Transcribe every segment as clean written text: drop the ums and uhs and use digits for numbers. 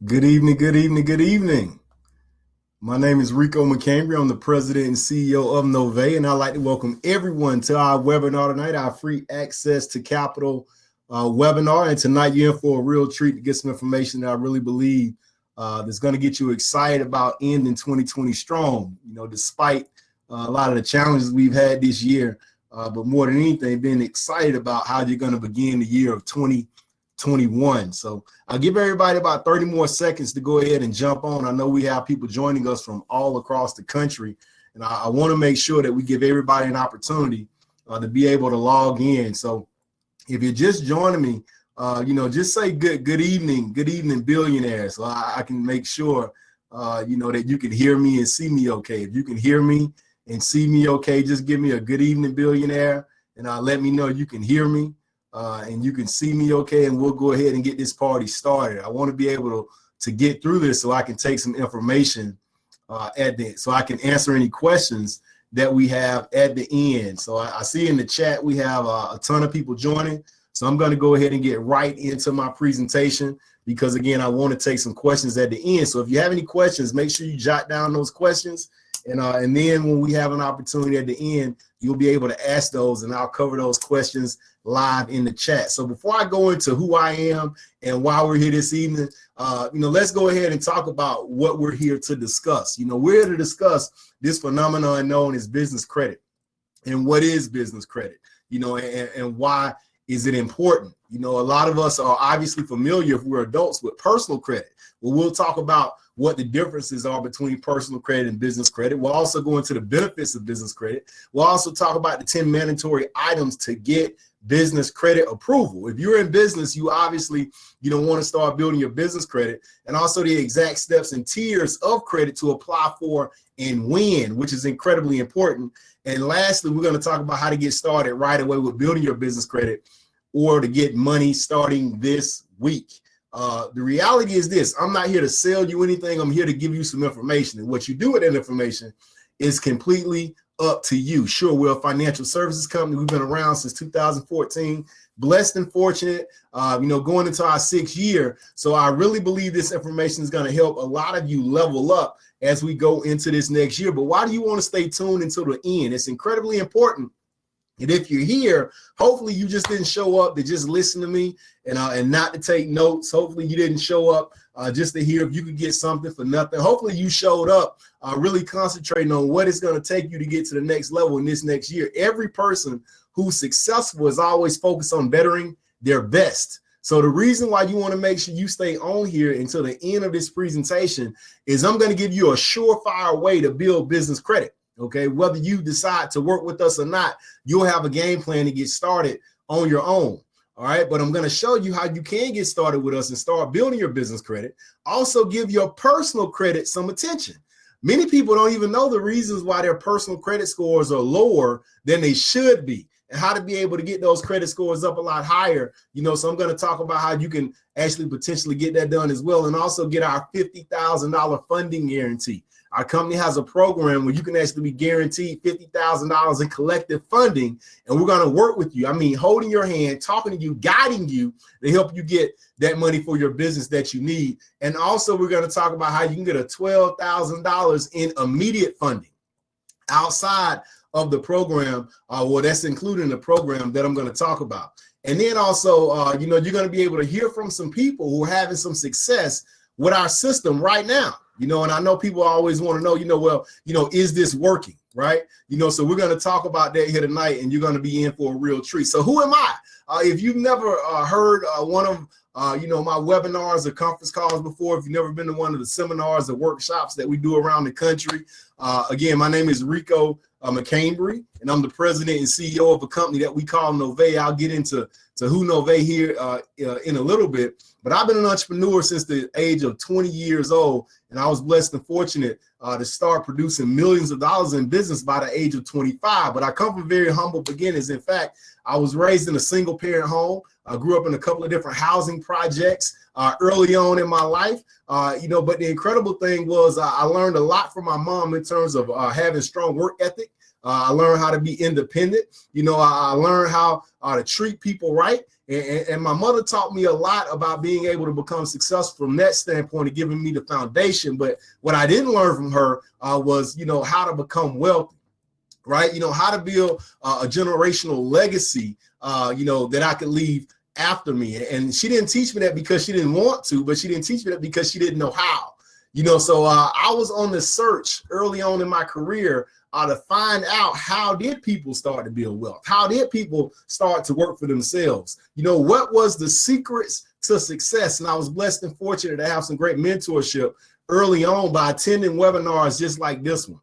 Good evening, good evening, good evening. My name is Rico McCambry. I'm the president and CEO of Nove, and I'd like to welcome everyone to our webinar tonight, our free access to capital webinar. And tonight you're in for a real treat to get some information that I really believe that's going to get you excited about ending 2020 strong, despite a lot of the challenges we've had this year, but more than anything, being excited about how you're going to begin the year of 2021. So I'll give everybody about 30 more seconds to go ahead and jump on. I know we have people joining us from all across the country, and I want to make sure that we give everybody an opportunity to be able to log in. So if you're just joining me, just say good evening, billionaires, so I can make sure, that you can hear me and see me okay. If you can hear me and see me okay, just give me a good evening, billionaire, and let me know you can hear me. And you can see me okay, and we'll go ahead and get this party started. I want to be able to get through this so I can take some information so I can answer any questions that we have at the end. So I see in the chat we have a ton of people joining. So I'm going to go ahead and get right into my presentation because, again, I want to take some questions at the end. So if you have any questions, make sure you jot down those questions. And then when we have an opportunity at the end, you'll be able to ask those, and I'll cover those questions live in the chat. So before I go into who I am and why we're here this evening, let's go ahead and talk about what we're here to discuss. We're here to discuss this phenomenon known as business credit. And what is business credit? And why is it important? A lot of us are obviously familiar, if we're adults, with personal credit. Well, we'll talk about what the differences are between personal credit and business credit. We'll also go into the benefits of business credit. We'll also talk about the 10 mandatory items to get business credit approval. If you're in business, you obviously want to start building your business credit, and also the exact steps and tiers of credit to apply for and when, which is incredibly important. And lastly, we're going to talk about how to get started right away with building your business credit or to get money starting this week. The reality is this: I'm not here to sell you anything. I'm here to give you some information. And what you do with that information is completely up to you. Sure, we're a financial services company. We've been around since 2014. Blessed and fortunate, going into our 6th year. So I really believe this information is going to help a lot of you level up as we go into this next year. But why do you want to stay tuned until the end? It's incredibly important. And if you're here, hopefully you just didn't show up to just listen to me and not to take notes. Hopefully you didn't show up just to hear if you could get something for nothing. Hopefully you showed up really concentrating on what it's going to take you to get to the next level in this next year. Every person who's successful is always focused on bettering their best. So the reason why you want to make sure you stay on here until the end of this presentation is I'm going to give you a surefire way to build business credit. Okay, whether you decide to work with us or not, you'll have a game plan to get started on your own. All right, but I'm going to show you how you can get started with us and start building your business credit. Also, give your personal credit some attention. Many people don't even know the reasons why their personal credit scores are lower than they should be, and how to be able to get those credit scores up a lot higher. So I'm going to talk about how you can actually potentially get that done as well, and also get our $50,000 funding guarantee. Our company has a program where you can actually be guaranteed $50,000 in collective funding, and we're going to work with you. I mean, holding your hand, talking to you, guiding you to help you get that money for your business that you need. And also, we're going to talk about how you can get a $12,000 in immediate funding outside of the program. That's included in the program that I'm going to talk about. And then also, you're going to be able to hear from some people who are having some success with our system right now. And I know people always want to know, is this working, right? So we're going to talk about that here tonight, and you're going to be in for a real treat. So who am I? If you've never heard one of, my webinars or conference calls before, if you've never been to one of the seminars or workshops that we do around the country, again, my name is Rico McCambry, and I'm the president and CEO of a company that we call Nove. I'll get into who Nove here in a little bit. But I've been an entrepreneur since the age of 20 years old, and I was blessed and fortunate to start producing millions of dollars in business by the age of 25. But I come from very humble beginnings. In fact, I was raised in a single parent home. I grew up in a couple of different housing projects early on in my life. But the incredible thing was I learned a lot from my mom in terms of having strong work ethic, I learned how to be independent. I learned how to treat people right. And my mother taught me a lot about being able to become successful from that standpoint of giving me the foundation. But what I didn't learn from her was, how to become wealthy, right? How to build a generational legacy, that I could leave after me. And she didn't teach me that because she didn't want to, but she didn't teach me that because she didn't know how. So I was on the search early on in my career to find out, how did people start to build wealth? How did people start to work for themselves? What was the secrets to success? And I was blessed and fortunate to have some great mentorship early on by attending webinars just like this one,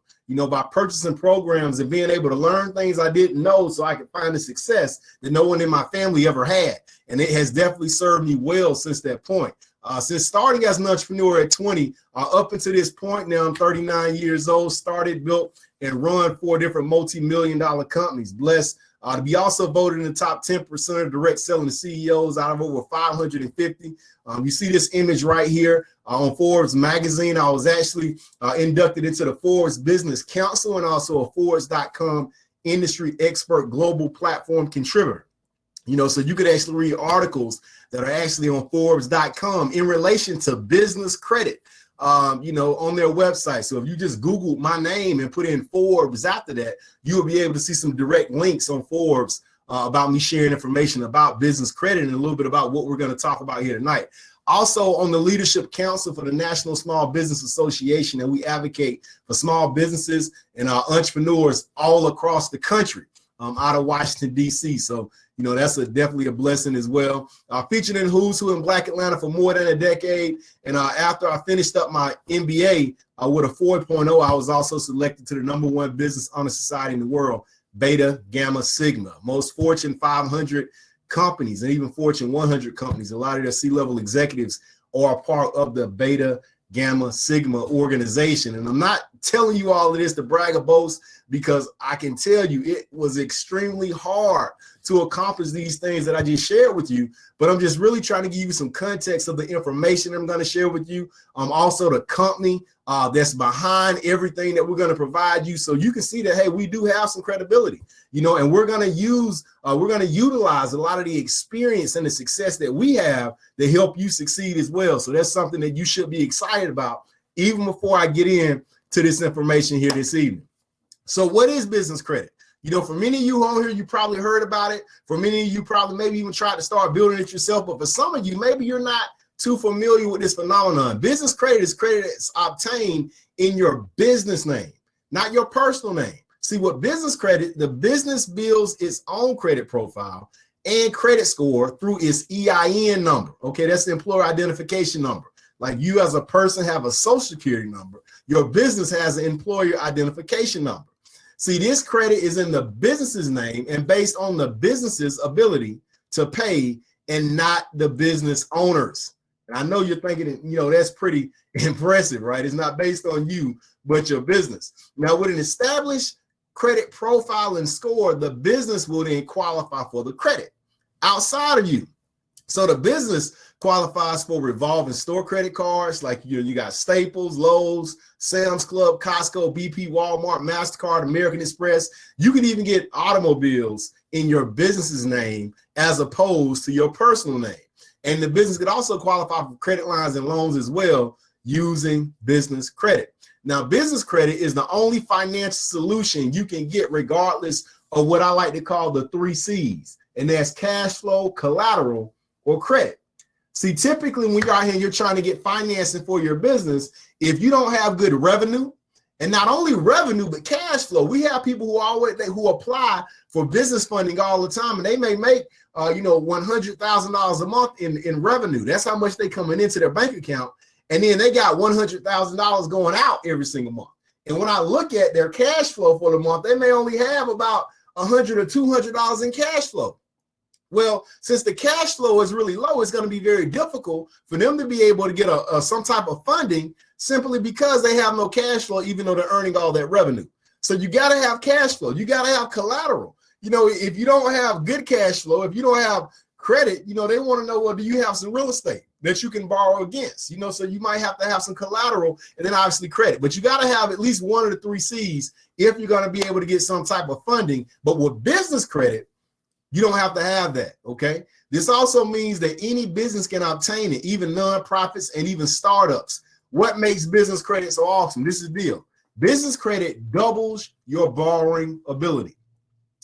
by purchasing programs and being able to learn things I didn't know so I could find the success that no one in my family ever had. And it has definitely served me well since that point. Since starting as an entrepreneur at 20, up until this point now, I'm 39 years old, started, built, and run 4 different multi-million-dollar companies. Blessed to be also voted in the top 10% of direct selling CEOs out of over 550. You see this image right here on Forbes magazine. I was actually inducted into the Forbes Business Council and also a Forbes.com industry expert global platform contributor. So you could actually read articles that are actually on Forbes.com in relation to business credit, on their website. So if you just Google my name and put in Forbes after that, you will be able to see some direct links on Forbes about me sharing information about business credit and a little bit about what we're going to talk about here tonight. Also on the Leadership Council for the National Small Business Association, and we advocate for small businesses and entrepreneurs all across the country out of Washington, D.C. So, that's definitely a blessing as well. Featured in Who's Who in Black Atlanta for more than a decade. And after I finished up my MBA with a 4.0, I was also selected to the #1 business honor society in the world, Beta Gamma Sigma. Most Fortune 500 companies and even Fortune 100 companies, a lot of their C-level executives are a part of the Beta Gamma Sigma organization. And I'm not telling you all of this to brag or boast, because I can tell you it was extremely hard to accomplish these things that I just shared with you. But I'm just really trying to give you some context of the information I'm going to share with you. Also the company that's behind everything that we're going to provide you, so you can see that, hey, we do have some credibility, and we're going to utilize a lot of the experience and the success that we have to help you succeed as well. So that's something that you should be excited about even before I get in to this information here this evening. So what is business credit? For many of you on here, you probably heard about it. For many of you, probably maybe even tried to start building it yourself. But for some of you, maybe you're not too familiar with this phenomenon. Business credit is credit that's obtained in your business name, not your personal name. See, what business credit, the business builds its own credit profile and credit score through its EIN number. Okay, that's the employer identification number. Like you as a person have a social security number, your business has an employer identification number. See, this credit is in the business's name and based on the business's ability to pay and not the business owners. And I know you're thinking, that's pretty impressive, right? It's not based on you, but your business. Now, with an established credit profile and score, the business will then qualify for the credit outside of you. So the business qualifies for revolving store credit cards, like you got Staples, Lowe's, Sam's Club, Costco, BP, Walmart, MasterCard, American Express. You can even get automobiles in your business's name as opposed to your personal name. And the business could also qualify for credit lines and loans as well using business credit. Now, business credit is the only financial solution you can get regardless of what I like to call the 3 C's. And that's cash flow, collateral, or credit. See, typically when you're out here and you're trying to get financing for your business, if you don't have good revenue, and not only revenue, but cash flow. We have people who apply for business funding all the time, and they may make $100,000 a month in revenue. That's how much they coming into their bank account. And then they got $100,000 going out every single month. And when I look at their cash flow for the month, they may only have about $100 or $200 in cash flow. Well, since the cash flow is really low, it's going to be very difficult for them to be able to get some type of funding simply because they have no cash flow, even though they're earning all that revenue. So you got to have cash flow. You got to have collateral. If you don't have good cash flow, if you don't have credit, they want to know, well, do you have some real estate that you can borrow against? So you might have to have some collateral and then obviously credit. But you got to have at least one of the 3 C's if you're going to be able to get some type of funding. But with business credit, you don't have to have that, okay? This also means that any business can obtain it, even nonprofits and even startups. What makes business credit so awesome? This is the deal. Business credit doubles your borrowing ability.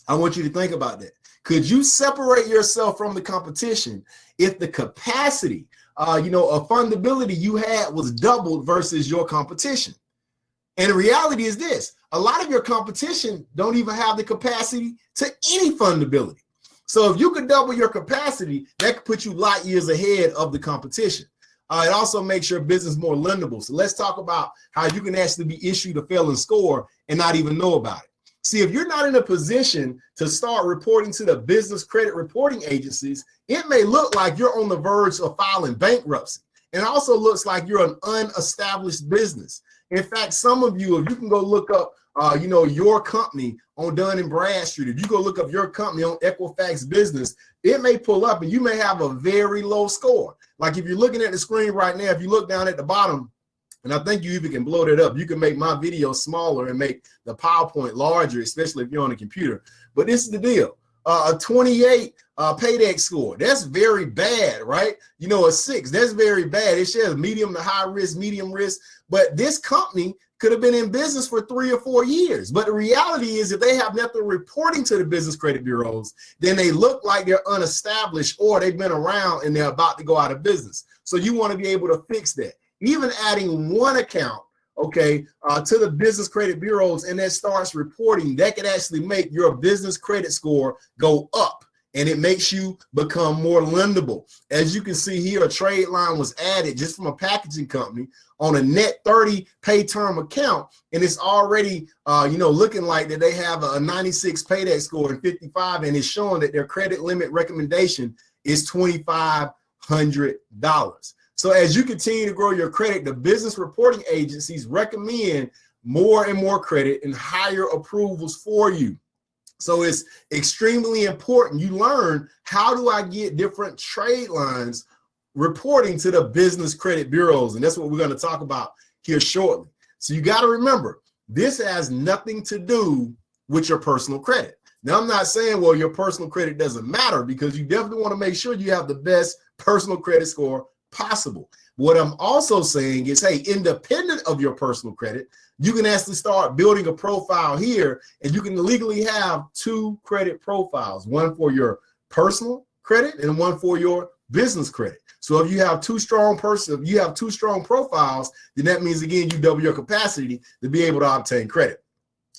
I want you to think about that. Could you separate yourself from the competition if the capacity, of fundability you had was doubled versus your competition? And the reality is this: a lot of your competition don't even have the capacity to any fundability. So if you could double your capacity, that could put you light years ahead of the competition. It also makes your business more lendable. So let's talk about how you can actually be issued a failing score and not even know about it. See, if you're not in a position to start reporting to the business credit reporting agencies, it may look like you're on the verge of filing bankruptcy. And it also looks like you're an unestablished business. In fact, some of you, if you can go look up, your company on Dun & Bradstreet, if you go look up your company on Equifax Business, it may pull up and you may have a very low score. Like if you're looking at the screen right now, if you look down at the bottom, and I think you even can blow that up. You can make my video smaller and make the PowerPoint larger, especially if you're on a computer. But this is the deal. A 28 paydex score, that's very bad, right? A 6, that's very bad. It says medium to high risk, medium risk. But this company could have been in business for 3 or 4 years. But the reality is if they have nothing reporting to the business credit bureaus, then they look like they're unestablished or they've been around and they're about to go out of business. So you want to be able to fix that. Even adding one account, to the business credit bureaus and that starts reporting, that could actually make your business credit score go up and it makes you become more lendable. As you can see here, a trade line was added just from a packaging company on a net 30 pay term account. And it's already, looking like that they have a 96 paydex score and 55, and it's showing that their credit limit recommendation is $2,500. So as you continue to grow your credit, the business reporting agencies recommend more and more credit and higher approvals for you. So it's extremely important you learn, how do I get different trade lines reporting to the business credit bureaus? And that's what we're going to talk about here shortly. So you got to remember, this has nothing to do with your personal credit. Now, I'm not saying, well, your personal credit doesn't matter, because you definitely want to make sure you have the best personal credit score possible. What I'm also saying is, hey, independent of your personal credit, you can actually start building a profile here, and you can legally have 2 credit profiles, one for your personal credit and one for your business credit. So if you have two strong profiles, then that means, again, you double your capacity to be able to obtain credit.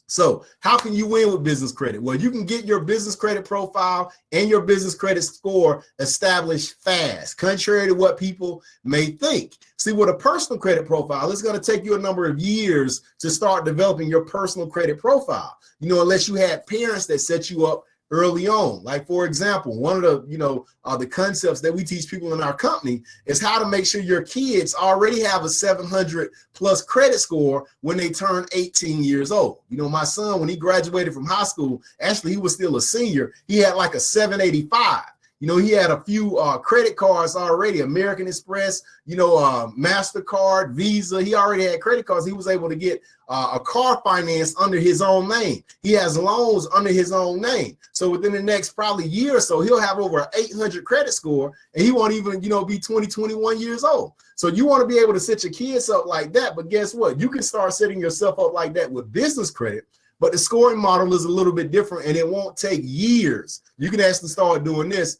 So how can you win with business credit? Well, you can get your business credit profile and your business credit score established fast, contrary to what people may think. See, with a personal credit profile, it's going to take you a number of years to start developing your personal credit profile, unless you had parents that set you up early on. Like, for example, one of the, the concepts that we teach people in our company is how to make sure your kids already have a 700 plus credit score when they turn 18 years old. My son, when he graduated from high school, actually, he was still a senior. He had like a 785. He had a few credit cards already, American Express, MasterCard, Visa. He already had credit cards. He was able to get a car finance under his own name. He has loans under his own name. So within the next probably year or so, he'll have over an 800 credit score, and he won't even, be 20, 21 years old. So you want to be able to set your kids up like that. But guess what? You can start setting yourself up like that with business credit. But the scoring model is a little bit different, and it won't take years. You can actually start doing this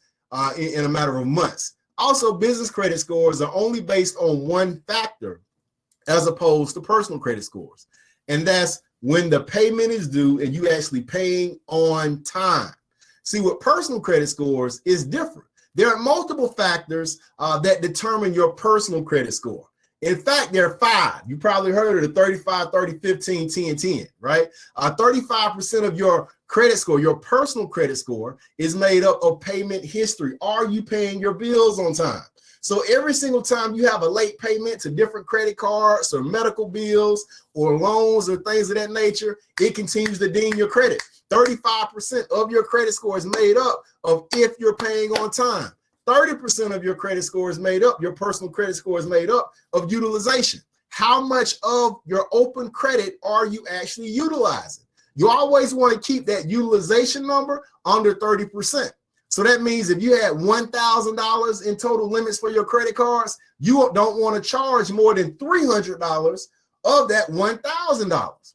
in a matter of months. Also, business credit scores are only based on one factor as opposed to personal credit scores. And that's when the payment is due and you actually paying on time. See, with personal credit scores is different. There are multiple factors that determine your personal credit score. In fact, there are 5. You probably heard of the 35, 30, 15, 10, 10, right? 35% of your credit score, your personal credit score, is made up of payment history. Are you paying your bills on time? So every single time you have a late payment to different credit cards or medical bills or loans or things of that nature, it continues to ding your credit. 35% of your credit score is made up of if you're paying on time. 30% of your credit score is made up, your personal credit score is made up of utilization. How much of your open credit are you actually utilizing? You always want to keep that utilization number under 30%. So that means if you had $1,000 in total limits for your credit cards, you don't want to charge more than $300 of that $1,000.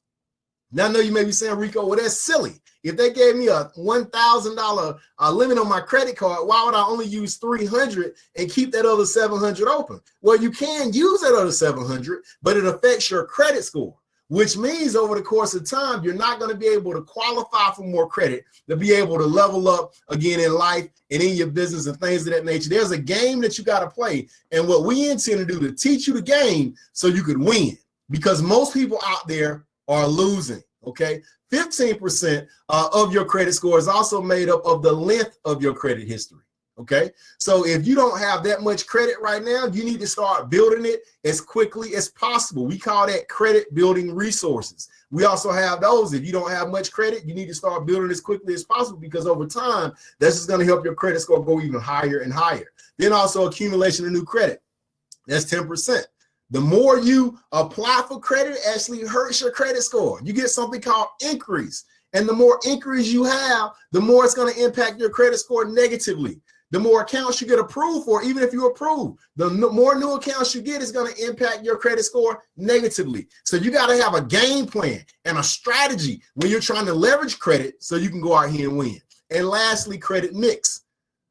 Now, I know you may be saying, Rico, well, that's silly. If they gave me a $1,000 limit on my credit card, why would I only use $300 and keep that other $700 open? Well, you can use that other $700, but it affects your credit score, which means over the course of time, you're not going to be able to qualify for more credit to be able to level up again in life and in your business and things of that nature. There's a game that you got to play. And what we intend to do to teach you the game so you could win, because most people out there are losing, okay? 15% of your credit score is also made up of the length of your credit history. Okay, so if you don't have that much credit right now, you need to start building it as quickly as possible. We call that credit building resources. We also have those. If you don't have much credit, you need to start building as quickly as possible, because over time, that's just going to help your credit score go even higher and higher. Then also accumulation of new credit. That's 10%. The more you apply for credit, it actually hurts your credit score. You get something called increase. And the more increase you have, the more it's going to impact your credit score negatively. The more accounts you get approved for, even if you approve, the more new accounts you get is going to impact your credit score negatively. So you got to have a game plan and a strategy when you're trying to leverage credit so you can go out here and win. And lastly, credit mix.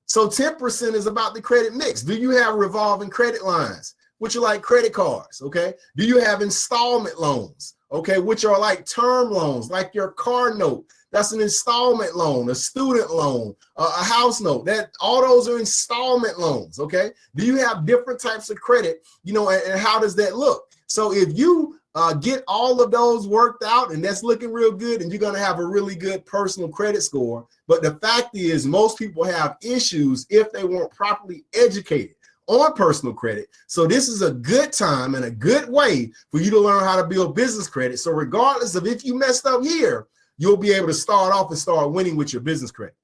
So 10% is about the credit mix. Do you have revolving credit lines, which are like credit cards, okay? Do you have installment loans, okay, which are like term loans, like your car note? That's an installment loan, a student loan, a house note. That all those are installment loans, okay? Do you have different types of credit, you know, and how does that look? So if you get all of those worked out and that's looking real good, and you're going to have a really good personal credit score. But the fact is, most people have issues if they weren't properly educated on personal credit. So this is a good time and a good way for you to learn how to build business credit. So regardless of if you messed up here, you'll be able to start off and start winning with your business credit.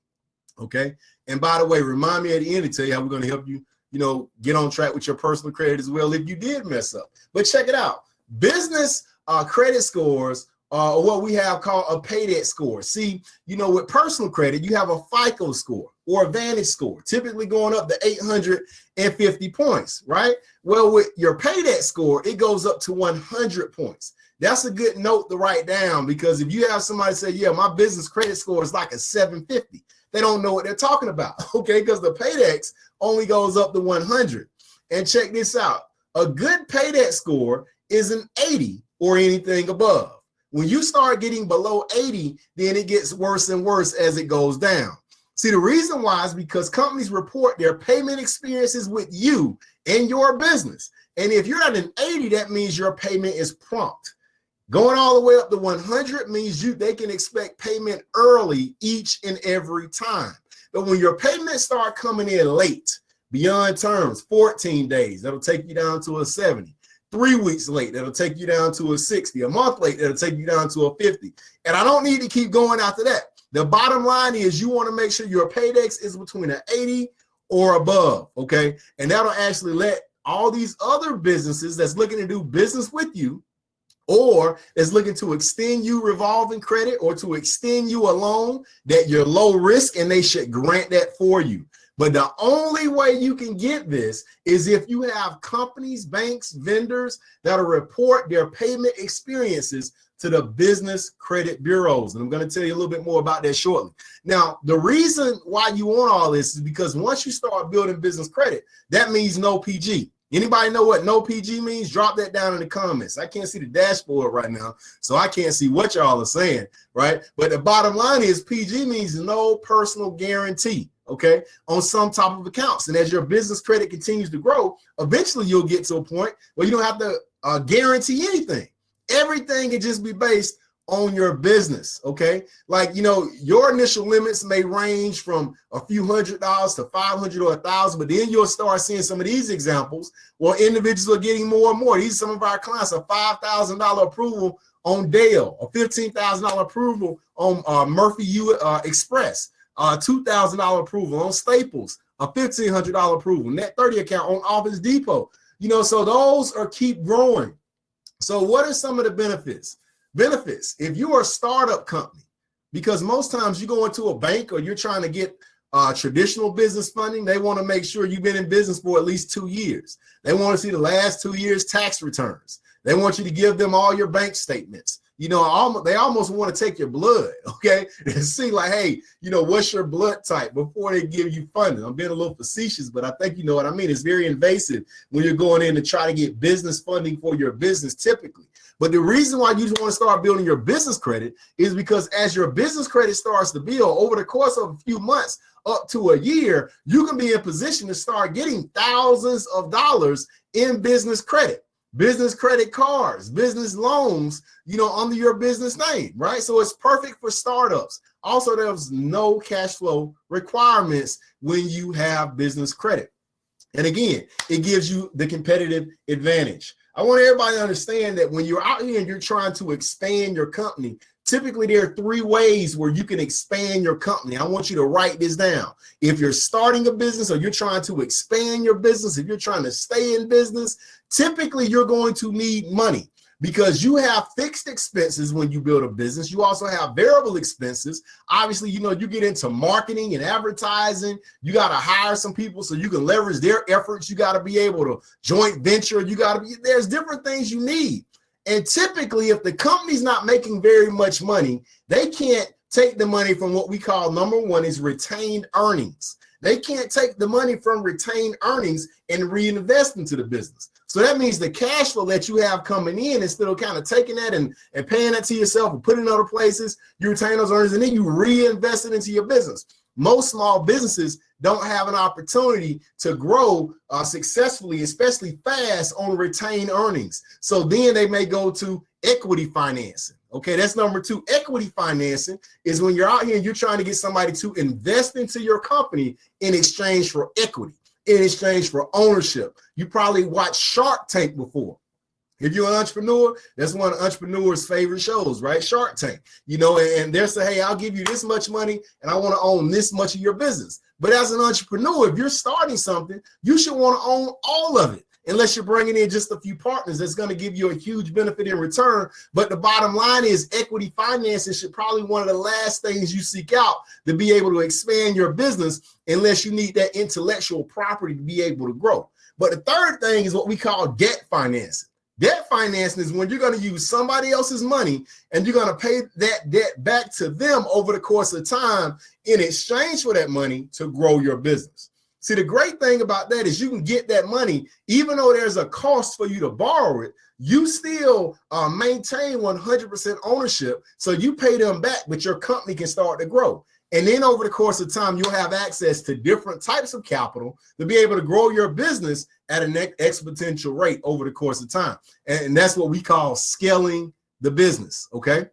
Okay. And by the way, remind me at the end to tell you how we're going to help you, you know, get on track with your personal credit as well if you did mess up. But check it out. Business credit scores are what we have called a paydebt score. See, you know, with personal credit, you have a FICO score or a Vantage score, typically going up to 850 points, right? Well, with your paydebt score, it goes up to 100 points. That's a good note to write down, because if you have somebody say, yeah, my business credit score is like a 750, they don't know what they're talking about, okay? Because the paydebt only goes up to 100. And check this out. A good paydebt score is an 80 or anything above. When you start getting below 80, then it gets worse and worse as it goes down. See, the reason why is because companies report their payment experiences with you and your business. And if you're at an 80, that means your payment is prompt. Going all the way up to 100 means they can expect payment early each and every time. But when your payments start coming in late, beyond terms, 14 days, that'll take you down to a 70. 3 weeks late, that'll take you down to a 60. A month late, that'll take you down to a 50. And I don't need to keep going after that. The bottom line is you want to make sure your paydex is between an 80 or above, okay? And that'll actually let all these other businesses that's looking to do business with you, or is looking to extend you revolving credit or to extend you a loan, that you're low risk and they should grant that for you. But the only way you can get this is if you have companies, banks, vendors that'll report their payment experiences to the business credit bureaus. And I'm going to tell you a little bit more about that shortly. Now, the reason why you want all this is because once you start building business credit, that means no PG. Anybody know what no PG means? Drop that down in the comments. I can't see the dashboard right now, so I can't see what y'all are saying, right? But the bottom line is PG means no personal guarantee, okay, on some type of accounts. And as your business credit continues to grow, eventually you'll get to a point where you don't have to guarantee anything. Everything can just be based on your business, okay? Like, you know, your initial limits may range from a few $100s to $500 or $1,000, but then you'll start seeing some of these examples where individuals are getting more and more. These are some of our clients, a $5,000 approval on Dale, a $15,000 approval on Murphy Express, $2,000 approval on Staples, a $1,500 approval, Net 30 account on Office Depot. So those are keep growing. So what are some of the benefits? Benefits, if you are a startup company, because most times you go into a bank or you're trying to get traditional business funding, they want to make sure you've been in business for at least 2 years. They want to see the last 2 years tax returns. They want you to give them all your bank statements. They almost want to take your blood, okay, and see like, hey, what's your blood type before they give you funding. I'm being a little facetious, but I think you know what I mean. It's very invasive when you're going in to try to get business funding for your business typically. But the reason why you want to start building your business credit is because as your business credit starts to build over the course of a few months up to a year, you can be in position to start getting thousands of dollars in business credit. Business credit cards, business loans, under your business name, right? So it's perfect for startups. Also, there's no cash flow requirements when you have business credit. And again, it gives you the competitive advantage. I want everybody to understand that when you're out here and you're trying to expand your company, typically there are 3 ways where you can expand your company. I want you to write this down. If you're starting a business or you're trying to expand your business, if you're trying to stay in business, typically you're going to need money because you have fixed expenses when you build a business. You also have variable expenses. Obviously, you get into marketing and advertising. You got to hire some people so you can leverage their efforts. You got to be able to joint venture. There's different things you need. And typically, if the company's not making very much money, they can't take the money from what we call, number one, is retained earnings. They can't take the money from retained earnings and reinvest into the business. So that means the cash flow that you have coming in, instead of kind of taking that and paying that to yourself and putting it in other places, you retain those earnings and then you reinvest it into your business. Most small businesses don't have an opportunity to grow successfully, especially fast, on retained earnings. So then they may go to equity financing. Okay, that's number 2. Equity financing is when you're out here and you're trying to get somebody to invest into your company in exchange for equity, in exchange for ownership. You probably watched Shark Tank before. If you're an entrepreneur, that's one of entrepreneurs' favorite shows, right? Shark Tank, and they're saying, hey, I'll give you this much money and I want to own this much of your business. But as an entrepreneur, if you're starting something, you should want to own all of it, unless you're bringing in just a few partners. That's going to give you a huge benefit in return. But the bottom line is equity financing should probably be one of the last things you seek out to be able to expand your business, unless you need that intellectual property to be able to grow. But the third thing is what we call debt financing. Debt financing is when you're going to use somebody else's money and you're going to pay that debt back to them over the course of time in exchange for that money to grow your business. See, the great thing about that is you can get that money, even though there's a cost for you to borrow it, you still maintain 100% ownership. So you pay them back, but your company can start to grow. And then over the course of time, you'll have access to different types of capital to be able to grow your business at an exponential rate over the course of time. And that's what we call scaling the business, okay?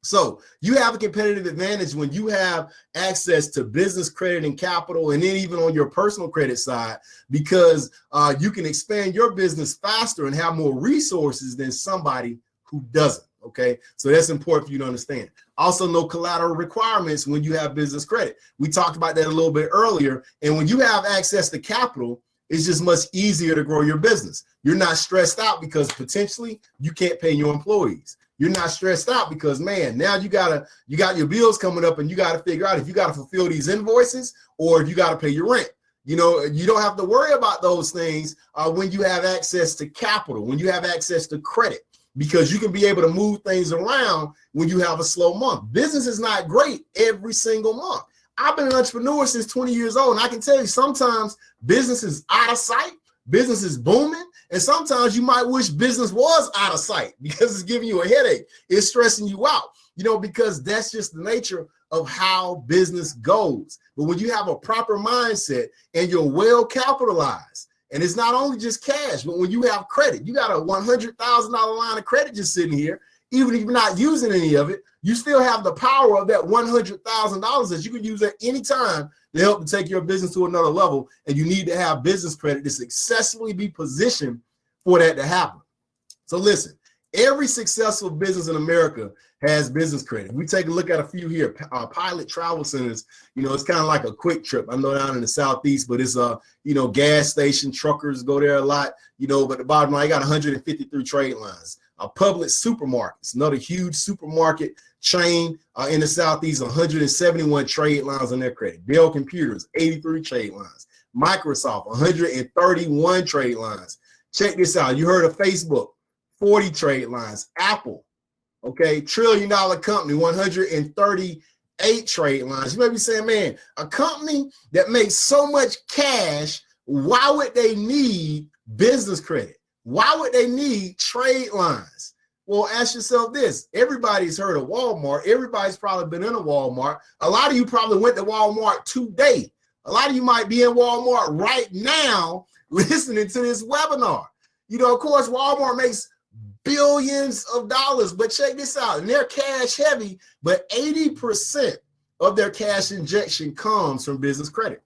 So you have a competitive advantage when you have access to business credit and capital, and then even on your personal credit side, because you can expand your business faster and have more resources than somebody who doesn't. Okay, so that's important for you to understand. Also, no collateral requirements when you have business credit. We talked about that a little bit earlier. And when you have access to capital, it's just much easier to grow your business. You're not stressed out because potentially you can't pay your employees. You're not stressed out because, man, now you got your bills coming up and you got to figure out if you got to fulfill these invoices or if you got to pay your rent. You don't have to worry about those things when you have access to capital, when you have access to credit, because you can be able to move things around when you have a slow month. Business is not great every single month. I've been an entrepreneur since 20 years old, and I can tell you sometimes business is out of sight, business is booming, and sometimes you might wish business was out of sight because it's giving you a headache. It's stressing you out, because that's just the nature of how business goes. But when you have a proper mindset and you're well capitalized, and it's not only just cash, but when you have credit, you got a $100,000 line of credit just sitting here, even if you're not using any of it, you still have the power of that $100,000 that you can use at any time to help to take your business to another level. And you need to have business credit to successfully be positioned for that to happen. So listen, every successful business in America has business credit. We take a look at a few here. Pilot Travel Centers, it's kind of like a quick trip. I know down in the Southeast, but it's a, gas station. Truckers go there a lot, but the bottom line, I got 153 trade lines. Publix Supermarkets, another huge supermarket chain in the Southeast, 171 trade lines on their credit. Dell Computers, 83 trade lines. Microsoft, 131 trade lines. Check this out. You heard of Facebook, 40 trade lines. Apple, okay, $1 trillion company, 138 trade lines. You may be saying, man, a company that makes so much cash, why would they need business credit? Why would they need trade lines? Well, ask yourself this. Everybody's heard of Walmart. Everybody's probably been in a Walmart. A lot of you probably went to Walmart today. A lot of you might be in Walmart right now listening to this webinar. Of course, Walmart makes billions of dollars, but check this out. And they're cash heavy, but 80% of their cash injection comes from business credit.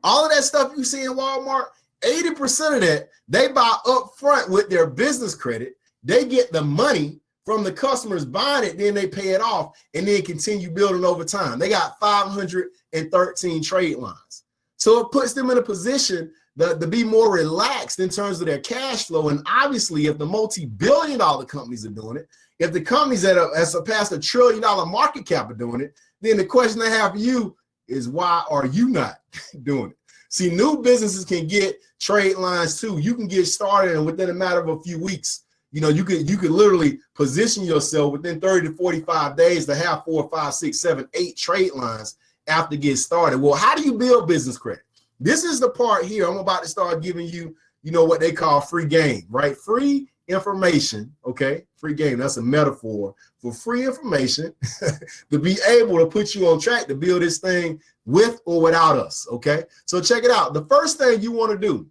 All of that stuff you see in Walmart, 80% of that, they buy up front with their business credit. They get the money from the customers buying it, then they pay it off, and then continue building over time. They got 513 trade lines. So it puts them in a position to be more relaxed in terms of their cash flow. And obviously, if the multi-billion-dollar companies are doing it, if the companies that have surpassed $1 trillion market cap are doing it, then the question I have for you is, why are you not doing it? See, new businesses can get trade lines too. You can get started, and within a matter of a few weeks, you could literally position yourself within 30 to 45 days to have 4, 5, 6, 7, 8 trade lines after getting started. Well, how do you build business credit? This is the part here. I'm about to start giving you, what they call free game, right? Free information, okay? Free game, that's a metaphor for free information to be able to put you on track to build this thing with or without us, okay? So check it out. The first thing you want to do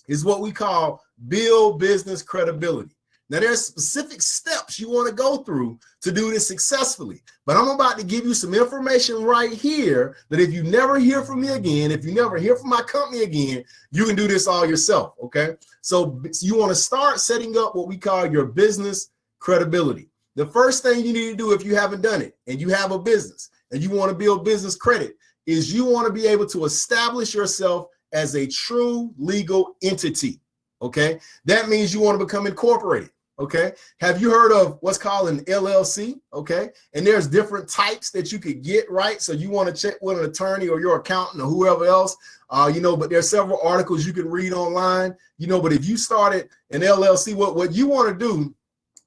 is what we call build business credibility. Now, there's specific steps you want to go through to do this successfully, but I'm about to give you some information right here that if you never hear from me again, if you never hear from my company again, you can do this all yourself, okay? So you want to start setting up what we call your business credibility. The first thing you need to do if you haven't done it and you have a business and you want to build business credit is you want to be able to establish yourself as a true legal entity, okay? That means you want to become incorporated. Okay. Have you heard of what's called an LLC? Okay. And there's different types that you could get, right? So you want to check with an attorney or your accountant or whoever else, but there's several articles you can read online, but if you started an LLC, what you want to do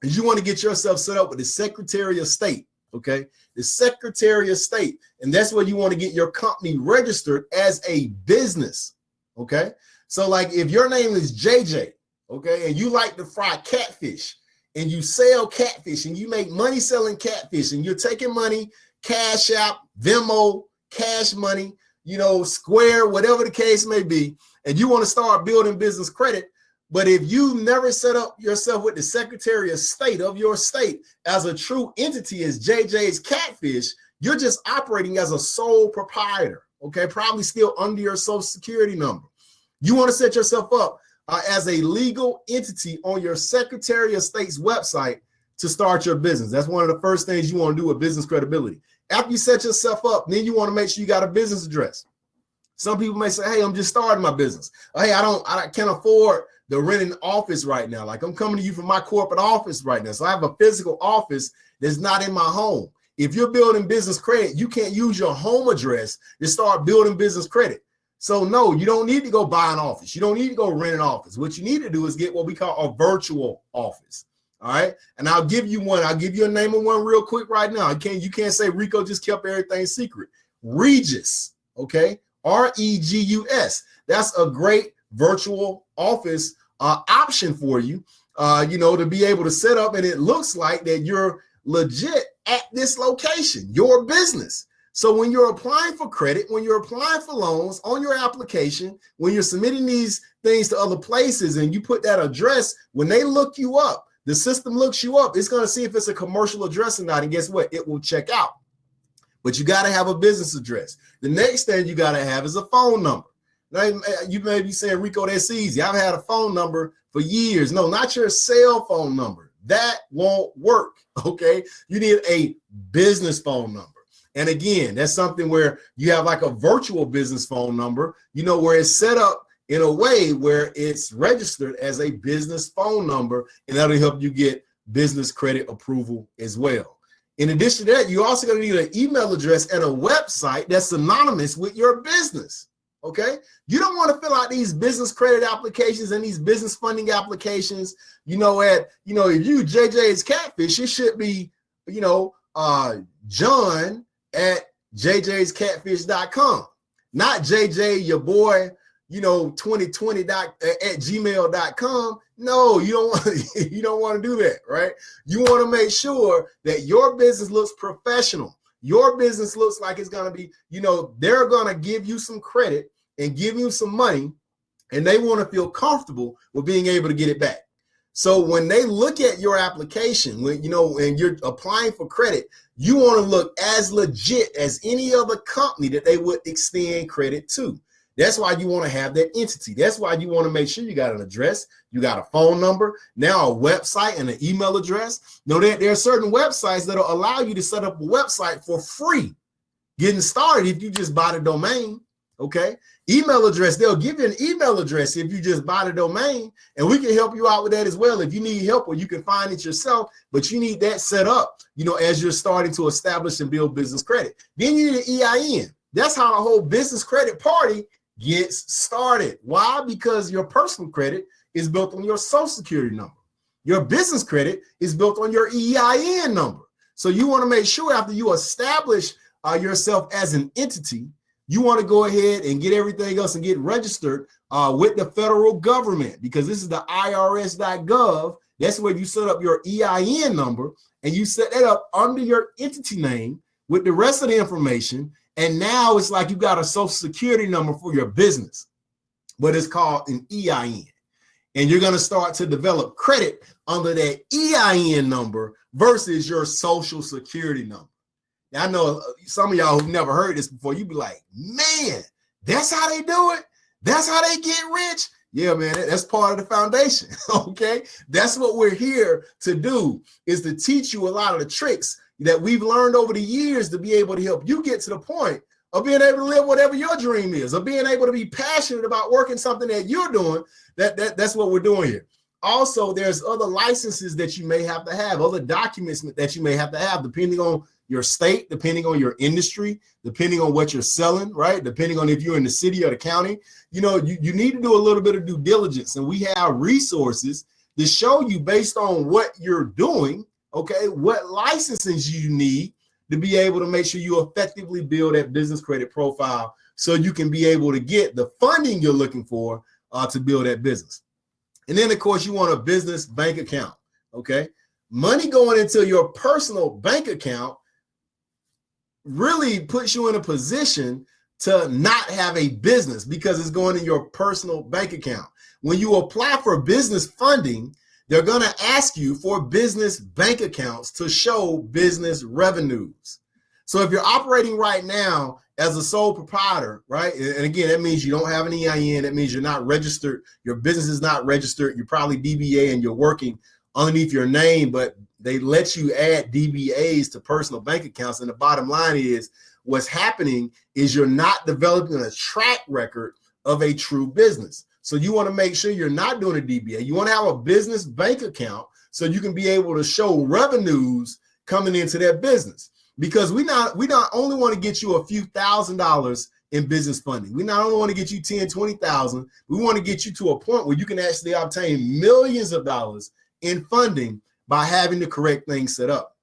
is you want to get yourself set up with the Secretary of State. Okay. The Secretary of State. And that's where you want to get your company registered as a business. Okay. So like if your name is JJ, okay, and you like to fry catfish and you sell catfish and you make money selling catfish and you're taking money, Cash App, Venmo, Cash Money, Square, whatever the case may be, and you want to start building business credit, but if you never set up yourself with the Secretary of State of your state as a true entity as JJ's Catfish, you're just operating as a sole proprietor, okay, probably still under your Social Security number. You want to set yourself up as a legal entity on your Secretary of State's website to start your business. That's one of the first things you want to do with business credibility. After you set yourself up, then you want to make sure you got a business address. Some people may say, hey, I'm just starting my business. Hey, I can't afford the renting office right now. Like I'm coming to you from my corporate office right now. So I have a physical office that's not in my home. If you're building business credit, you can't use your home address to start building business credit. So no, you don't need to go buy an office. You don't need to go rent an office. What you need to do is get what we call a virtual office. All right. And I'll give you one. I'll give you a name of one real quick right now. You can't say Rico just kept everything secret. Regus. Okay. REGUS. That's a great virtual office option for you, to be able to set up. And it looks like that you're legit at this location, your business. So when you're applying for credit, when you're applying for loans on your application, when you're submitting these things to other places and you put that address, when they look you up, the system looks you up, it's going to see if it's a commercial address or not. And guess what? It will check out. But you got to have a business address. The next thing you got to have is a phone number. Now, you may be saying, Rico, that's easy. I've had a phone number for years. No, not your cell phone number. That won't work, okay? You need a business phone number. And again, that's something where you have like a virtual business phone number, where it's set up in a way where it's registered as a business phone number, and that'll help you get business credit approval as well. In addition to that, you're also going to need an email address and a website that's synonymous with your business, okay? You don't want to fill out these business credit applications and these business funding applications, if you JJ's Catfish, it should be, John at jjscatfish.com, not JJ, your boy, 2020 at gmail.com. No, you don't want to do that, right? You want to make sure that your business looks professional. Your business looks like it's going to be, they're going to give you some credit and give you some money, and they want to feel comfortable with being able to get it back. So when they look at your application, and you're applying for credit, you want to look as legit as any other company that they would extend credit to. That's why you want to have that entity. That's why you want to make sure you got an address, you got a phone number, now a website and an email address. There are certain websites that'll allow you to set up a website for free, getting started if you just buy the domain, okay? Email address, they'll give you an email address if you just buy the domain, and we can help you out with that as well. If you need help, or you can find it yourself, but you need that set up, as you're starting to establish and build business credit. Then you need an EIN. That's how the whole business credit party gets started. Why? Because your personal credit is built on your social security number. Your business credit is built on your EIN number. So you want to make sure after you establish yourself as an entity, you want to go ahead and get everything else and get registered with the federal government, because this is the irs.gov. That's where you set up your EIN number, and you set that up under your entity name with the rest of the information. And now it's like you got a social security number for your business, but it's called an EIN. And you're going to start to develop credit under that EIN number versus your social security number. Now, I know some of y'all who've never heard this before, you'd be like, man, that's how they do it? That's how they get rich? Yeah, man, that's part of the foundation, okay? That's what we're here to do, is to teach you a lot of the tricks that we've learned over the years to be able to help you get to the point of being able to live whatever your dream is, of being able to be passionate about working something that you're doing. That's what we're doing here. Also, there's other licenses that you may have to have, other documents that you may have to have, depending on your state, depending on your industry, depending on what you're selling, right? Depending on if you're in the city or the county. You need to do a little bit of due diligence, and we have resources to show you based on what you're doing, okay, what licenses you need to be able to make sure you effectively build that business credit profile so you can be able to get the funding you're looking for to build that business. And then, of course, you want a business bank account, okay? Money going into your personal bank account really puts you in a position to not have a business because it's going in your personal bank account. When you apply for business funding, they're going to ask you for business bank accounts to show business revenues. So if you're operating right now as a sole proprietor, right? And again, that means you don't have an EIN. That means you're not registered. Your business is not registered. You're probably DBA and you're working underneath your name, but they let you add DBAs to personal bank accounts. And the bottom line is what's happening is you're not developing a track record of a true business. So you want to make sure you're not doing a DBA. You want to have a business bank account so you can be able to show revenues coming into that business. Because we not only want to get you a few $1,000s in business funding. We not only want to get you 10, 20,000, we want to get you to a point where you can actually obtain millions of dollars in funding by having the correct things set up.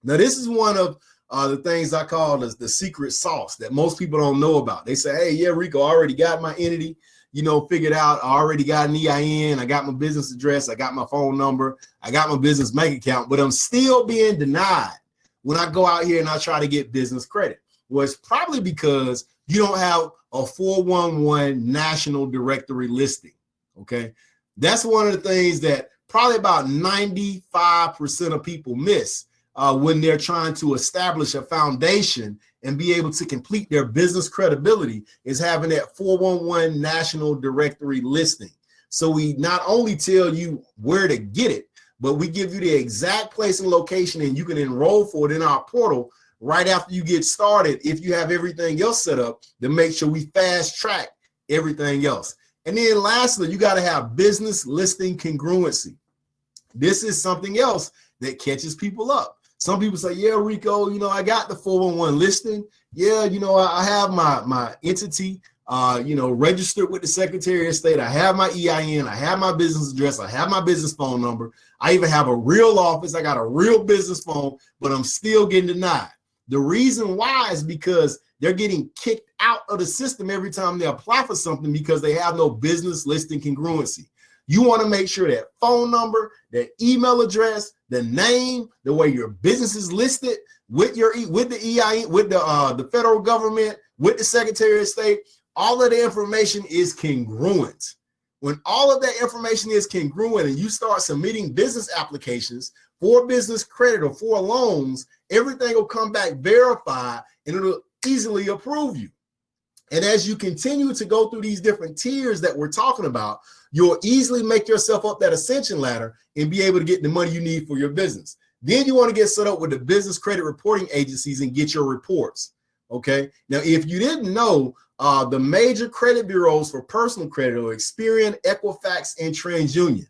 Now, this is one of the things I call the secret sauce that most people don't know about. They say, hey, yeah, Rico, I already got my entity, figured out. I already got an EIN. I got my business address. I got my phone number. I got my business bank account, but I'm still being denied when I go out here and I try to get business credit. Well, it's probably because you don't have a 411 national directory listing, okay? That's one of the things that probably about 95% of people miss when they're trying to establish a foundation and be able to complete their business credibility, is having that 411 national directory listing. So we not only tell you where to get it, but we give you the exact place and location, and you can enroll for it in our portal right after you get started if you have everything else set up to make sure we fast track everything else. And then lastly, you got to have business listing congruency. This is something else that catches people up. Some people say, yeah, Rico, I got the 411 listing. Yeah, I have my entity, registered with the Secretary of State. I have my EIN. I have my business address. I have my business phone number. I even have a real office. I got a real business phone, but I'm still getting denied. The reason why is because they're getting kicked out of the system every time they apply for something because they have no business listing congruency. You want to make sure that phone number, that email address, the name, the way your business is listed with the EIN, with the federal government, with the Secretary of State, all of the information is congruent. When all of that information is congruent and you start submitting business applications for business credit or for loans, everything will come back verified and it'll easily approve you. And as you continue to go through these different tiers that we're talking about, you'll easily make yourself up that ascension ladder and be able to get the money you need for your business. Then you want to get set up with the business credit reporting agencies and get your reports. Okay. Now, if you didn't know, the major credit bureaus for personal credit are Experian, Equifax, and TransUnion.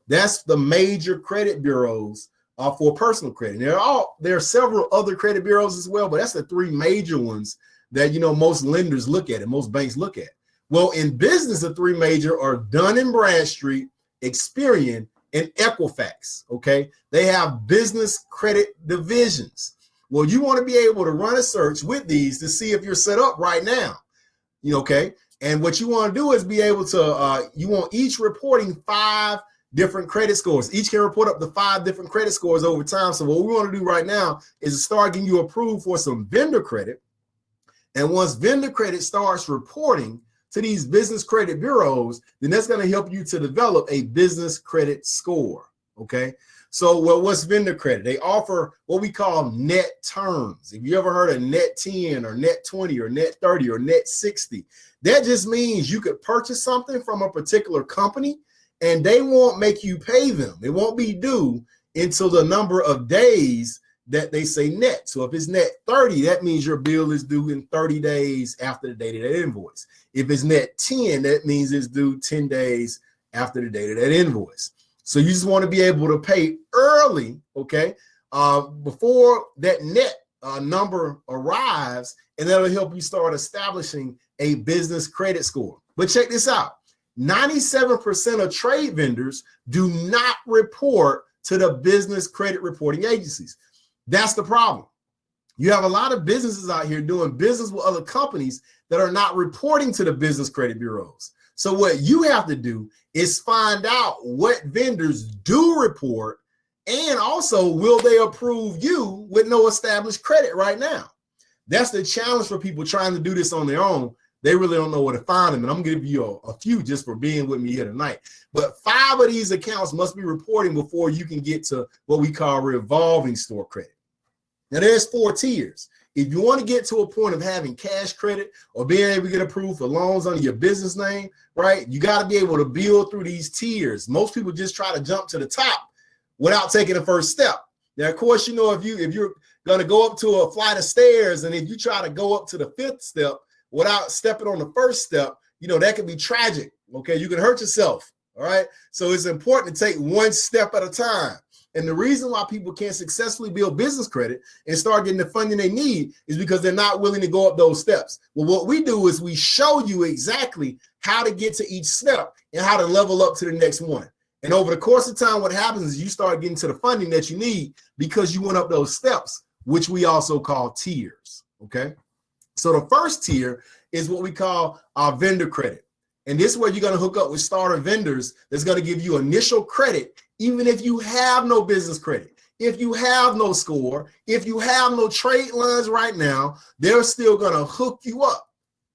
That's the major credit bureaus for personal credit. There are several other credit bureaus as well, but that's the three major ones that most lenders look at and most banks look at. Well, in business, the three major are Dun & Bradstreet, Experian, and Equifax. Okay, they have business credit divisions. Well, you want to be able to run a search with these to see if you're set up right now. Okay, and what you want to do is be able to you want each reporting 5 different credit scores. Each can report up to 5 different credit scores over time. So what we want to do right now is to start getting you approved for some vendor credit. And once vendor credit starts reporting to these business credit bureaus, then that's going to help you to develop a business credit score. Okay, so what's vendor credit? They offer what we call net terms. If you ever heard of net 10 or net 20 or net 30 or net 60, that just means you could purchase something from a particular company and they won't make you pay them. It won't be due until the number of days that they say net. So if it's net 30, that means your bill is due in 30 days after the date of that invoice. If it's net 10, that means it's due 10 days after the date of that invoice. So you just want to be able to pay early, okay, before that net number arrives, and that'll help you start establishing a business credit score. But check this out. 97% of trade vendors do not report to the business credit reporting agencies. That's the problem. You have a lot of businesses out here doing business with other companies that are not reporting to the business credit bureaus. So what you have to do is find out what vendors do report, and also will they approve you with no established credit right now. That's the challenge for people trying to do this on their own. They really don't know where to find them. And I'm going to give you a few just for being with me here tonight. But 5 of these accounts must be reporting before you can get to what we call revolving store credit. Now, there's 4 tiers. If you want to get to a point of having cash credit or being able to get approved for loans under your business name, right, you got to be able to build through these tiers. Most people just try to jump to the top without taking the first step. Now, of course, if you're going to go up to a flight of stairs, and if you try to go up to the 5th step without stepping on the first step, that can be tragic. Okay, you can hurt yourself. All right, so it's important to take one step at a time. And the reason why people can't successfully build business credit and start getting the funding they need is because they're not willing to go up those steps. Well, what we do is we show you exactly how to get to each step and how to level up to the next one. And over the course of time, what happens is you start getting to the funding that you need because you went up those steps, which we also call tiers. Okay, so the first tier is what we call our vendor credit. And this is where you're going to hook up with starter vendors that's going to give you initial credit, even if you have no business credit, if you have no score, if you have no trade lines right now, they're still going to hook you up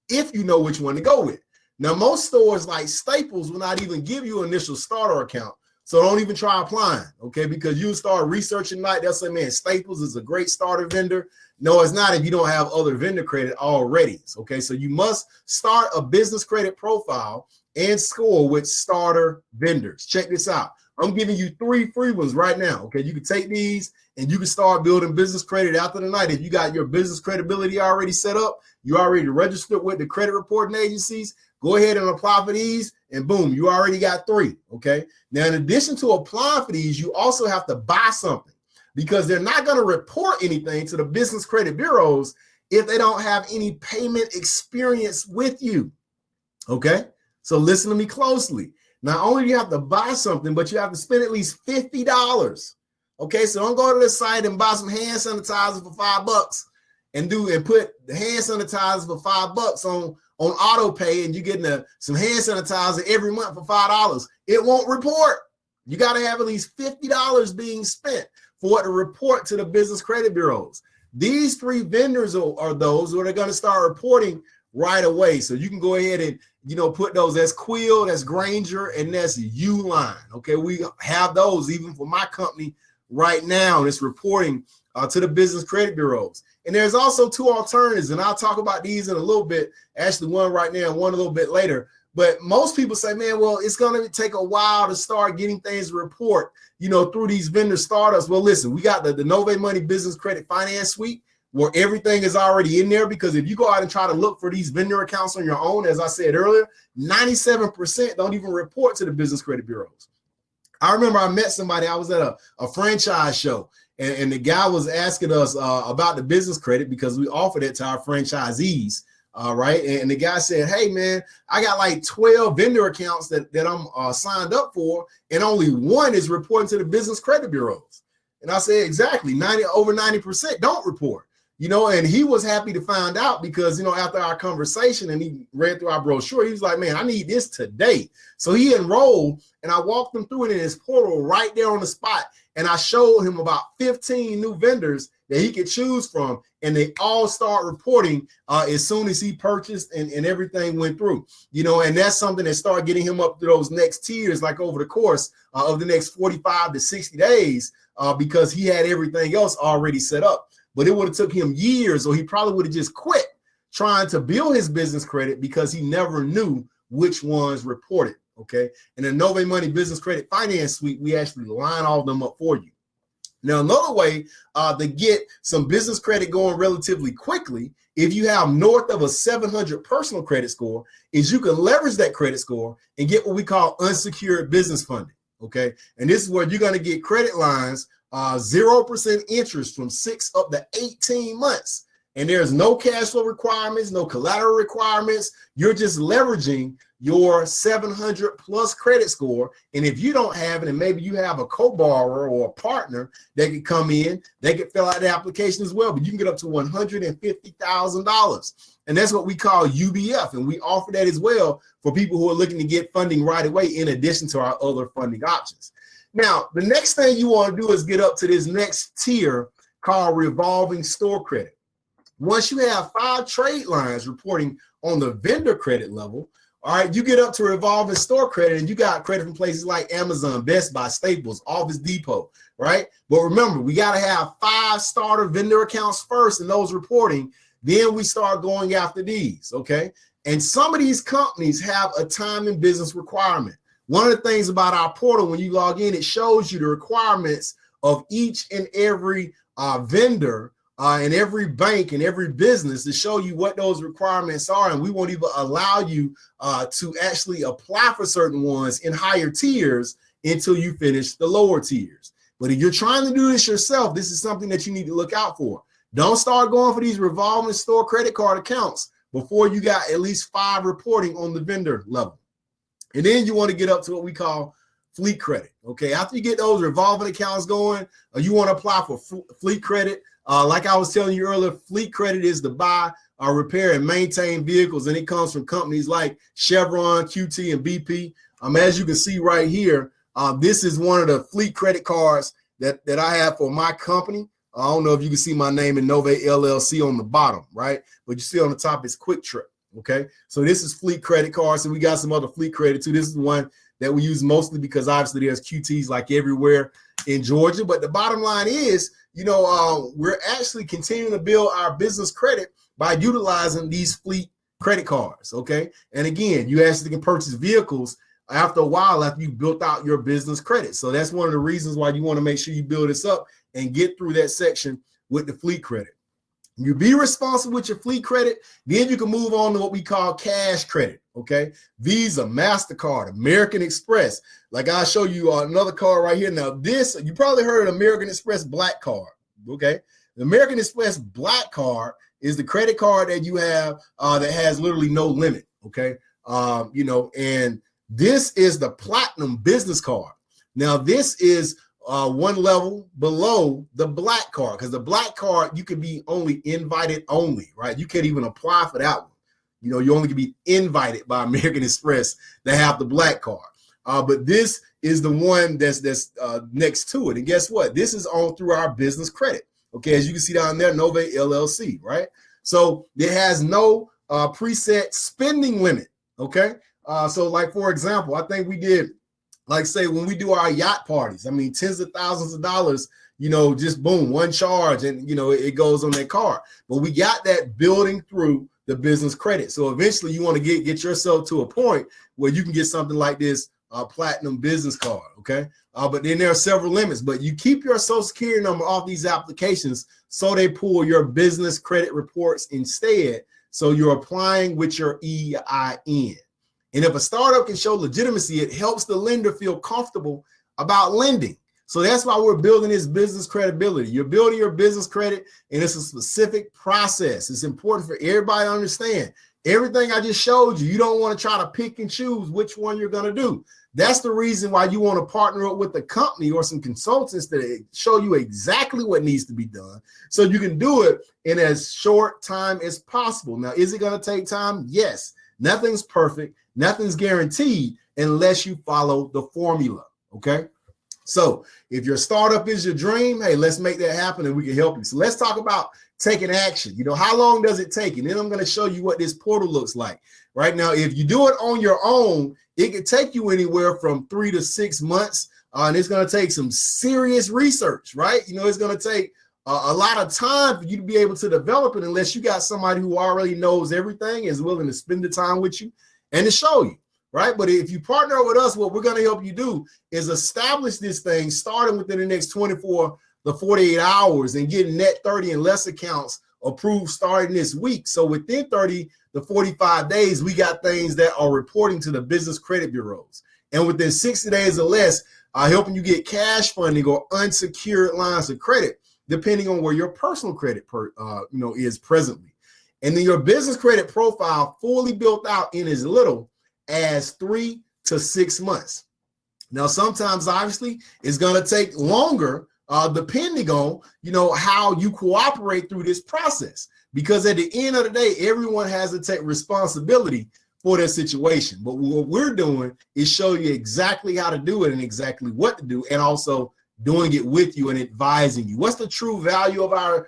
if you know which one to go with. Now, most stores like Staples will not even give you an initial starter account. So don't even try applying, okay? Because you start researching night, they'll say, man, Staples is a great starter vendor. No, it's not if you don't have other vendor credit already, okay? So you must start a business credit profile and score with starter vendors. Check this out. I'm giving you 3 free ones right now. Okay, you can take these and you can start building business credit after the night. If you got your business credibility already set up, you already registered with the credit reporting agencies, go ahead and apply for these, and boom, you already got 3. Okay, now in addition to applying for these, you also have to buy something, because they're not going to report anything to the business credit bureaus if they don't have any payment experience with you. Okay, so listen to me closely. Not only do you have to buy something, but you have to spend at least $50. Okay, so don't go to the site and buy some hand sanitizer for $5 and put the hand sanitizer for $5 on auto pay, and you're getting some hand sanitizer every month for $5. It won't report. You got to have at least $50 being spent for it to report to the business credit bureaus. These 3 vendors are those who are going to start reporting right away. So you can go ahead and, put those. That's Quill, that's Granger, and that's Uline. Okay, we have those even for my company right now. And it's reporting to the business credit bureaus. And there's also 2 alternatives, and I'll talk about these in a little bit. Actually, one right now and one a little bit later. But most people say, man, well, it's going to take a while to start getting things to report, through these vendor startups. Well, listen, we got the Nove Money Business Credit Finance Suite, where everything is already in there, because if you go out and try to look for these vendor accounts on your own, as I said earlier, 97% don't even report to the business credit bureaus. I remember I met somebody, I was at a franchise show, and the guy was asking us about the business credit because we offered it to our franchisees. Right. And the guy said, hey, man, I got like 12 vendor accounts that I'm signed up for, and only 1 is reporting to the business credit bureaus. And I said, exactly, over 90% don't report, and he was happy to find out because, after our conversation and he read through our brochure, he was like, man, I need this today. So he enrolled, and I walked him through it in his portal right there on the spot. And I showed him about 15 new vendors that he could choose from, and they all start reporting as soon as he purchased and everything went through, and that's something that started getting him up to those next tiers, like over the course of the next 45 to 60 days, because he had everything else already set up. But it would have took him years, or he probably would have just quit trying to build his business credit because he never knew which ones reported. Okay. And the Nove Money Business Credit Finance Suite, we actually line all of them up for you. Now, another way to get some business credit going relatively quickly, if you have north of a 700 personal credit score, is you can leverage that credit score and get what we call unsecured business funding. Okay. And this is where you're going to get credit lines, 0% interest from 6 up to 18 months. And there's no cash flow requirements, no collateral requirements. You're just leveraging your 700 plus credit score. And if you don't have it, and maybe you have a co-borrower or a partner that could come in, they could fill out the application as well, but you can get up to $150,000. And that's what we call UBF. And we offer that as well for people who are looking to get funding right away, in addition to our other funding options. Now, the next thing you want to do is get up to this next tier called revolving store credit. Once you have 5 trade lines reporting on the vendor credit level, all right, you get up to revolving store credit, and you got credit from places like Amazon, Best Buy, Staples, Office Depot, right? But remember, we got to have 5 starter vendor accounts first, and those reporting. Then we start going after these, okay? And some of these companies have a time and business requirement. One of the things about our portal, when you log in, it shows you the requirements of each and every vendor and every bank and every business to show you what those requirements are. And we won't even allow you to actually apply for certain ones in higher tiers until you finish the lower tiers. But if you're trying to do this yourself, this is something that you need to look out for. Don't start going for these revolving store credit card accounts before you got at least 5 reporting on the vendor level. And then you want to get up to what we call fleet credit. Okay, after you get those revolving accounts going, you want to apply for fleet credit. Like I was telling you earlier, fleet credit is to buy, repair, and maintain vehicles, and it comes from companies like Chevron, QT, and BP. As you can see right here, this is one of the fleet credit cards that I have for my company. I don't know if you can see my name in Nove LLC on the bottom, right? But you see on the top is Quick Trip. Okay, so this is fleet credit cards, and we got some other fleet credit too. This is the one that we use mostly because obviously there's QTs like everywhere in Georgia. But the bottom line is, we're actually continuing to build our business credit by utilizing these fleet credit cards. Okay, and again, you actually can purchase vehicles after a while after you built out your business credit. So that's one of the reasons why you want to make sure you build this up and get through that section with the fleet credit. You be responsible with your fleet credit, then you can move on to what we call cash credit, okay? Visa, MasterCard, American Express. Like I'll show you another card right here. Now this, you probably heard of American Express Black Card, okay? The American Express Black Card is the credit card that you have that has literally no limit, okay? And this is the Platinum Business Card. Now this is one level below the Black Card, because the Black Card, you can be only invited only, right? You can't even apply for that one. You only can be invited by American Express to have the Black Card. But this is the one that's next to it. And guess what? This is on through our business credit. Okay, as you can see down there, Nove LLC, right? So it has no preset spending limit. Okay, so like for example, I think we did, like say when we do our yacht parties, I mean tens of thousands of dollars, just boom, one charge, and it goes on that card. But we got that building through the business credit. So eventually you want to get yourself to a point where you can get something like this Platinum Business Card. Okay, but then there are several limits. But you keep your Social Security number off these applications so they pull your business credit reports instead. So you're applying with your EIN. And if a startup can show legitimacy, it helps the lender feel comfortable about lending. So that's why we're building this business credibility. You're building your business credit, and it's a specific process. It's important for everybody to understand. Everything I just showed you, you don't want to try to pick and choose which one you're going to do. That's the reason why you want to partner up with a company or some consultants that show you exactly what needs to be done so you can do it in as short time as possible. Now, is it going to take time? Yes. Nothing's perfect. Nothing's guaranteed unless you follow the formula, okay? So if your startup is your dream, hey, let's make that happen and we can help you. So let's talk about taking action. How long does it take? And then I'm going to show you what this portal looks like. Right now, if you do it on your own, it could take you anywhere from 3 to 6 months, and it's going to take some serious research, right? It's going to take a lot of time for you to be able to develop it unless you got somebody who already knows everything, is willing to spend the time with you and to show you, right? But if you partner with us, what we're going to help you do is establish this thing starting within the next 24 to 48 hours and getting net 30 and less accounts approved starting this week. So within 30 to 45 days, we got things that are reporting to the business credit bureaus. And within 60 days or less, helping you get cash funding or unsecured lines of credit, depending on where your personal credit is presently. And then your business credit profile fully built out in as little as 3 to 6 months. Now, sometimes obviously it's going to take longer depending on, how you cooperate through this process. Because at the end of the day, everyone has to take responsibility for their situation. But what we're doing is show you exactly how to do it and exactly what to do, and also doing it with you and advising you. What's the true value of our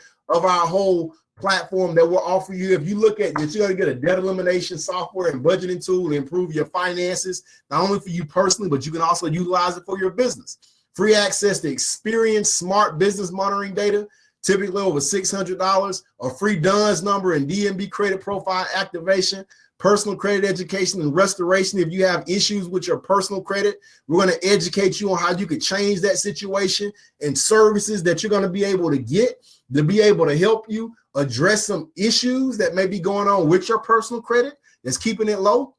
whole platform that we're offering you? If you look at it, you're going to get a debt elimination software and budgeting tool to improve your finances, not only for you personally, but you can also utilize it for your business. Free access to experienced smart business monitoring data, typically over $600, a free DUNS number and DMB credit profile activation, personal credit education and restoration. If you have issues with your personal credit, we're going to educate you on how you could change that situation, and services that you're going to be able to get to be able to help you address some issues that may be going on with your personal credit that's keeping it low.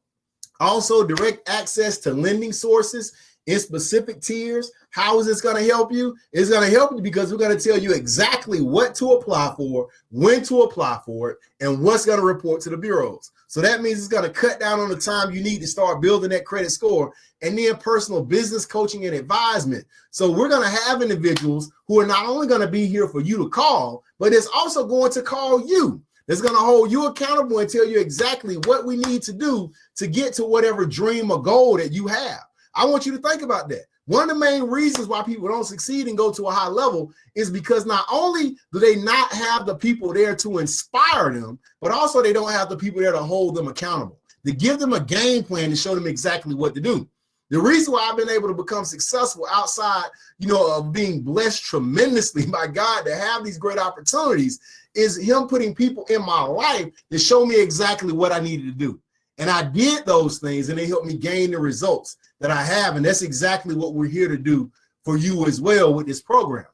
Also, direct access to lending sources in specific tiers. How is this going to help you? It's going to help you because we're going to tell you exactly what to apply for, when to apply for it, and what's going to report to the bureaus. So that means it's going to cut down on the time you need to start building that credit score, and then personal business coaching and advisement. So we're going to have individuals who are not only going to be here for you to call, but it's also going to call you. It's going to hold you accountable and tell you exactly what we need to do to get to whatever dream or goal that you have. I want you to think about that. One of the main reasons why people don't succeed and go to a high level is because not only do they not have the people there to inspire them, but also they don't have the people there to hold them accountable, to give them a game plan to show them exactly what to do. The reason why I've been able to become successful outside, of being blessed tremendously by God to have these great opportunities is him putting people in my life to show me exactly what I needed to do. And I did those things, and they helped me gain the results that I have. And that's exactly what we're here to do for you as well with this program.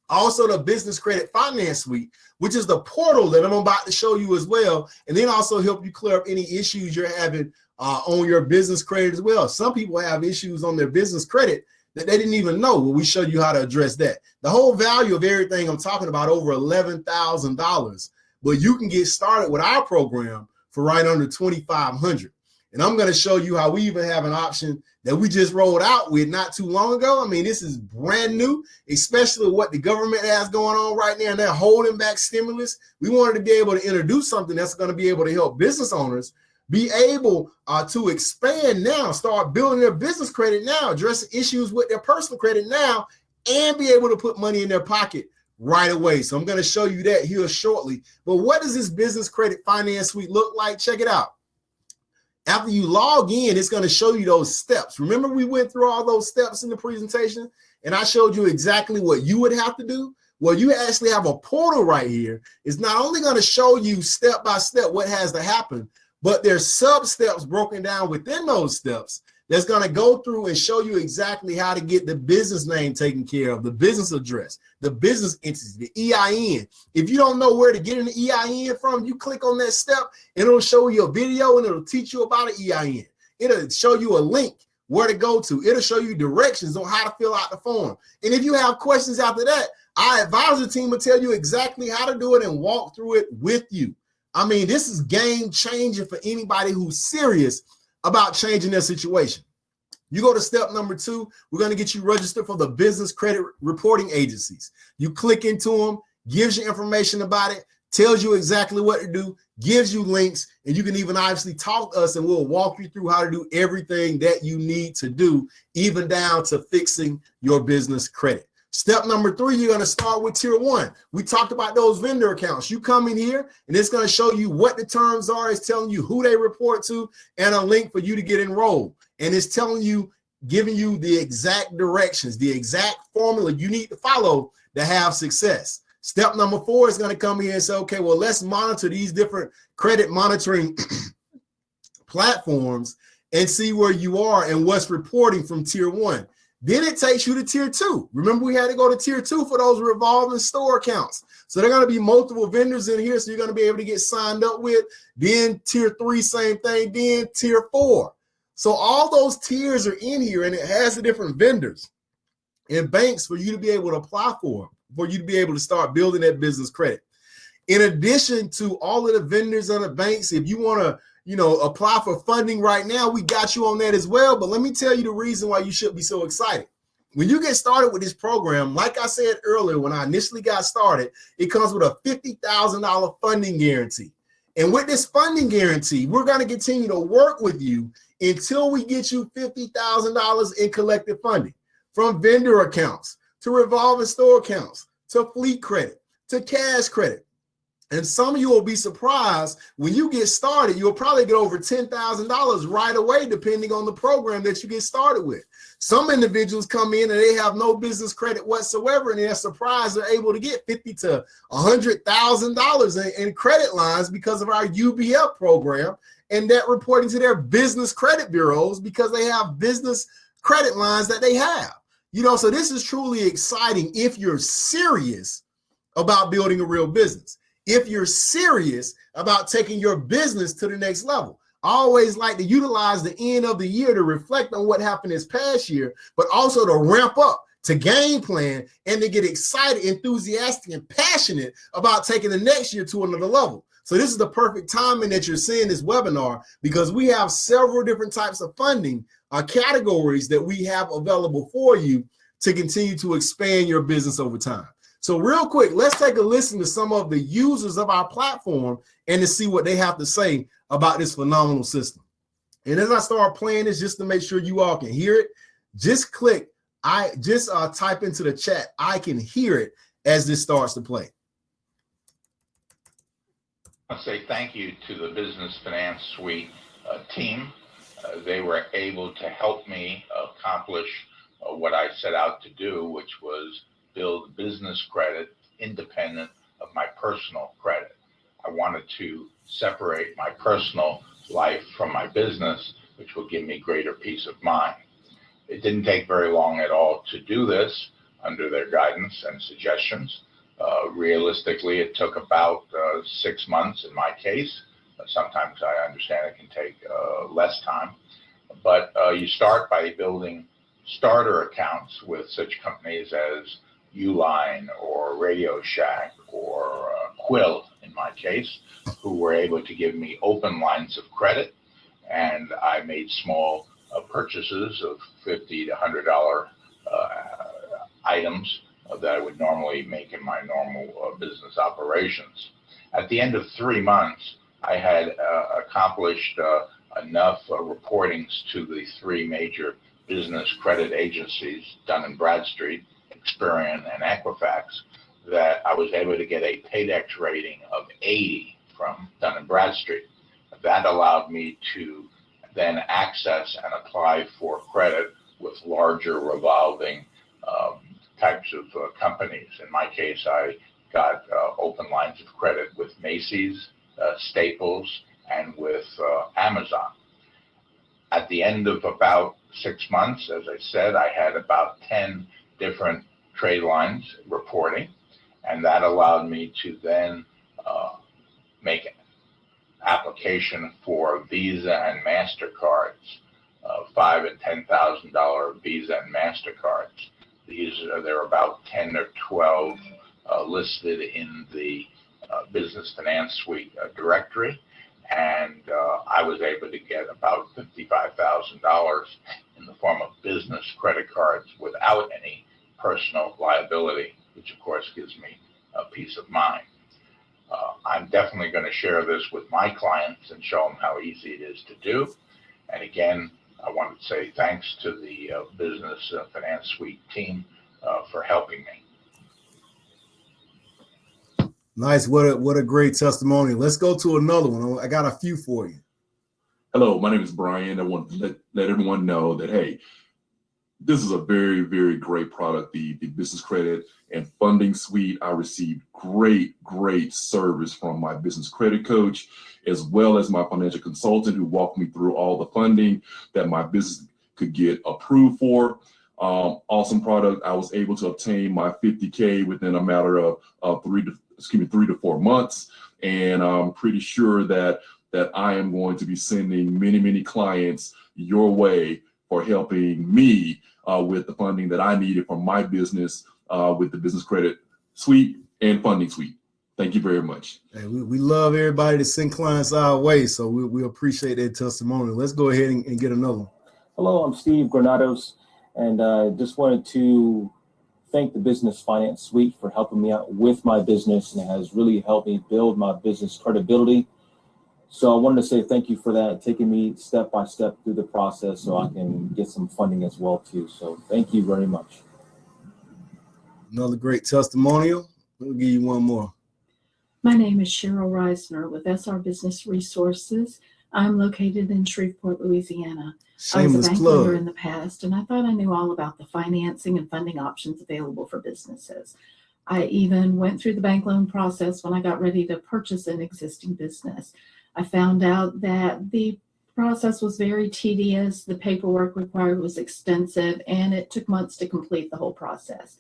Also, the Business Credit Finance Suite, which is the portal that I'm about to show you as well, and then also help you clear up any issues you're having on your business credit as well. Some people have issues on their business credit that they didn't even know. Well, we show you how to address that. The whole value of everything I'm talking about, over $11,000, but you can get started with our program for right under $2,500. And I'm going to show you how we even have an option that we just rolled out with not too long ago. I mean, this is brand new, especially what the government has going on right now, and they're holding back stimulus. We wanted to be able to introduce something that's going to be able to help business owners be able to expand now, start building their business credit now, address issues with their personal credit now, and be able to put money in their pocket right away. So I'm going to show you that here shortly. But what does this Business Credit Finance Suite look like? Check it out. After you log in, it's going to show you those steps. Remember, we went through all those steps in the presentation, and I showed you exactly what you would have to do. Well, you actually have a portal right here. It's not only going to show you step by step what has to happen, but there's sub steps broken down within those steps that's going to go through and show you exactly how to get the business name taken care of, the business address, the business entity, the EIN. If you don't know where to get an EIN from, you click on that step and it'll show you a video and it'll teach you about an EIN. It'll show you a link where to go to. It'll show you directions on how to fill out the form. And if you have questions after that, our advisor team will tell you exactly how to do it and walk through it with you. I mean, this is game changing for anybody who's serious about changing their situation. You go to step number 2, we're going to get you registered for the business credit reporting agencies. You click into them, gives you information about it, tells you exactly what to do, gives you links, and you can even obviously talk to us and we'll walk you through how to do everything that you need to do, even down to fixing your business credit. Step number 3, you're going to start with tier 1. We talked about those vendor accounts. You come in here and it's going to show you what the terms are. It's telling you who they report to and a link for you to get enrolled. And it's telling you, giving you the exact directions, the exact formula you need to follow to have success. Step number 4 is going to come here and say, okay, well, let's monitor these different credit monitoring platforms and see where you are and what's reporting from tier 1. Then it takes you to tier 2. Remember, we had to go to tier 2 for those revolving store accounts. So there are going to be multiple vendors in here, so you're going to be able to get signed up with. Then tier 3, same thing. Then tier 4. So all those tiers are in here, and it has the different vendors and banks for you to be able to apply for you to be able to start building that business credit. In addition to all of the vendors and the banks, if you want to apply for funding right now, we got you on that as well. But let me tell you the reason why you should be so excited. When you get started with this program, like I said earlier, when I initially got started, it comes with a $50,000 funding guarantee. And with this funding guarantee, we're going to continue to work with you until we get you $50,000 in collective funding, from vendor accounts to revolving store accounts to fleet credit to cash credit. And some of you will be surprised when you get started, you'll probably get over $10,000 right away, depending on the program that you get started with. Some individuals come in and they have no business credit whatsoever, and they're surprised they're able to get $50,000 to $100,000 in credit lines because of our UBF program, and that reporting to their business credit bureaus because they have business credit lines that they have. So this is truly exciting if you're serious about building a real business. If you're serious about taking your business to the next level. I always like to utilize the end of the year to reflect on what happened this past year, but also to ramp up, to game plan, and to get excited, enthusiastic, and passionate about taking the next year to another level. So this is the perfect timing that you're seeing this webinar, because we have several different types of funding categories that we have available for you to continue to expand your business over time. So real quick, let's take a listen to some of the users of our platform and to see what they have to say about this phenomenal system. And as I start playing this, just to make sure you all can hear it, just type into the chat, I can hear it, as this starts to play. I'll say thank you to the Business Finance Suite team. They were able to help me accomplish what I set out to do, which was build business credit independent of my personal credit. I wanted to separate my personal life from my business, which will give me greater peace of mind. It didn't take very long at all to do this under their guidance and suggestions. Realistically, it took about 6 months in my case. Sometimes I understand it can take less time. But you start by building starter accounts with such companies as Uline or Radio Shack or Quill, in my case, who were able to give me open lines of credit. And I made small purchases of $50 to $100 items that I would normally make in my normal business operations. At the end of 3 months, I had accomplished enough reportings to the 3 major business credit agencies, Dun & Bradstreet, Experian, and Equifax, that I was able to get a Paydex rating of 80 from Dun & Bradstreet. That allowed me to then access and apply for credit with larger revolving types of companies. In my case, I got open lines of credit with Macy's, Staples, and with Amazon. At the end of about 6 months, as I said, I had about 10 different trade lines reporting, and that allowed me to then make application for Visa and MasterCards, $5,000 and $10,000 Visa and MasterCards. There are about 10 or 12 listed in the Business Finance Suite directory, and I was able to get about $55,000 in the form of business credit cards without any personal liability, which of course gives me a peace of mind. I'm definitely going to share this with my clients and show them how easy it is to do. And again, I want to say thanks to the Business Finance Suite team for helping me. Nice. What a great testimony. Let's go to another one. I got a few for you. Hello, my name is Brian. I want to let everyone know that, hey, this is a very, very great product, the Business Credit and Funding Suite. I received great service from my business credit coach, as well as my financial consultant, who walked me through all the funding that my business could get approved for. Awesome product. I was able to obtain my 50K within a matter of 3 to 4 months. And I'm pretty sure that I am going to be sending many clients your way for helping me with the funding that I needed for my business with the Business Credit Suite and Funding Suite. Thank you very much. Hey, we love everybody to send clients our way, so we appreciate that testimony. Let's go ahead and get another one. Hello, I'm Steve Granados, and I just wanted to thank the Business Finance Suite for helping me out with my business, and it has really helped me build my business credibility. So I wanted to say thank you for that, taking me step by step through the process so I can get some funding as well too. So thank you very much. Another great testimonial. We'll give you one more. My name is Cheryl Reisner with SR Business Resources. I'm located in Shreveport, Louisiana. I was a bank lender in the past, and I thought I knew all about the financing and funding options available for businesses. I even went through the bank loan process when I got ready to purchase an existing business. I found out that the process was very tedious, the paperwork required was extensive, and it took months to complete the whole process.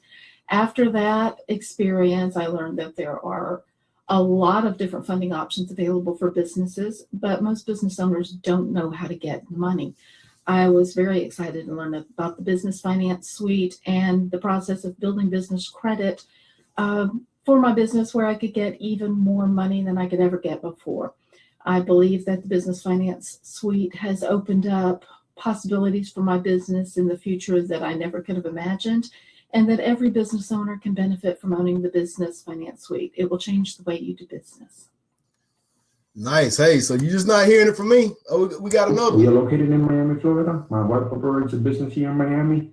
After that experience, I learned that there are a lot of different funding options available for businesses, but most business owners don't know how to get money. I was very excited to learn about the Business Finance Suite and the process of building business credit for my business, where I could get even more money than I could ever get before. I believe that the Business Finance Suite has opened up possibilities for my business in the future that I never could have imagined, and that every business owner can benefit from owning the Business Finance Suite. It will change the way you do business. Nice. Hey, so you're just not hearing it from me. Oh, we got another. We are located in Miami, Florida. My wife operates a business here in Miami.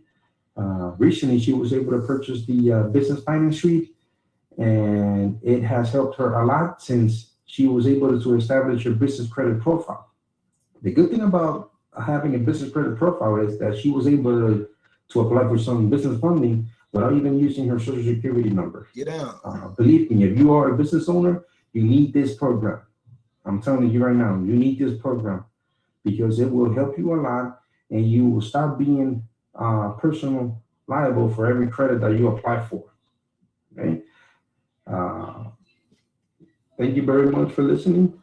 Recently, she was able to purchase the Business Finance Suite, and it has helped her a lot since she was able to establish her business credit profile. The good thing about having a business credit profile is that she was able to apply for some business funding without even using her Social Security number. Get out. Believe me, if you are a business owner, you need this program. I'm telling you right now, you need this program because it will help you a lot, and you will stop being personal liable for every credit that you apply for. Okay. Thank you very much for listening.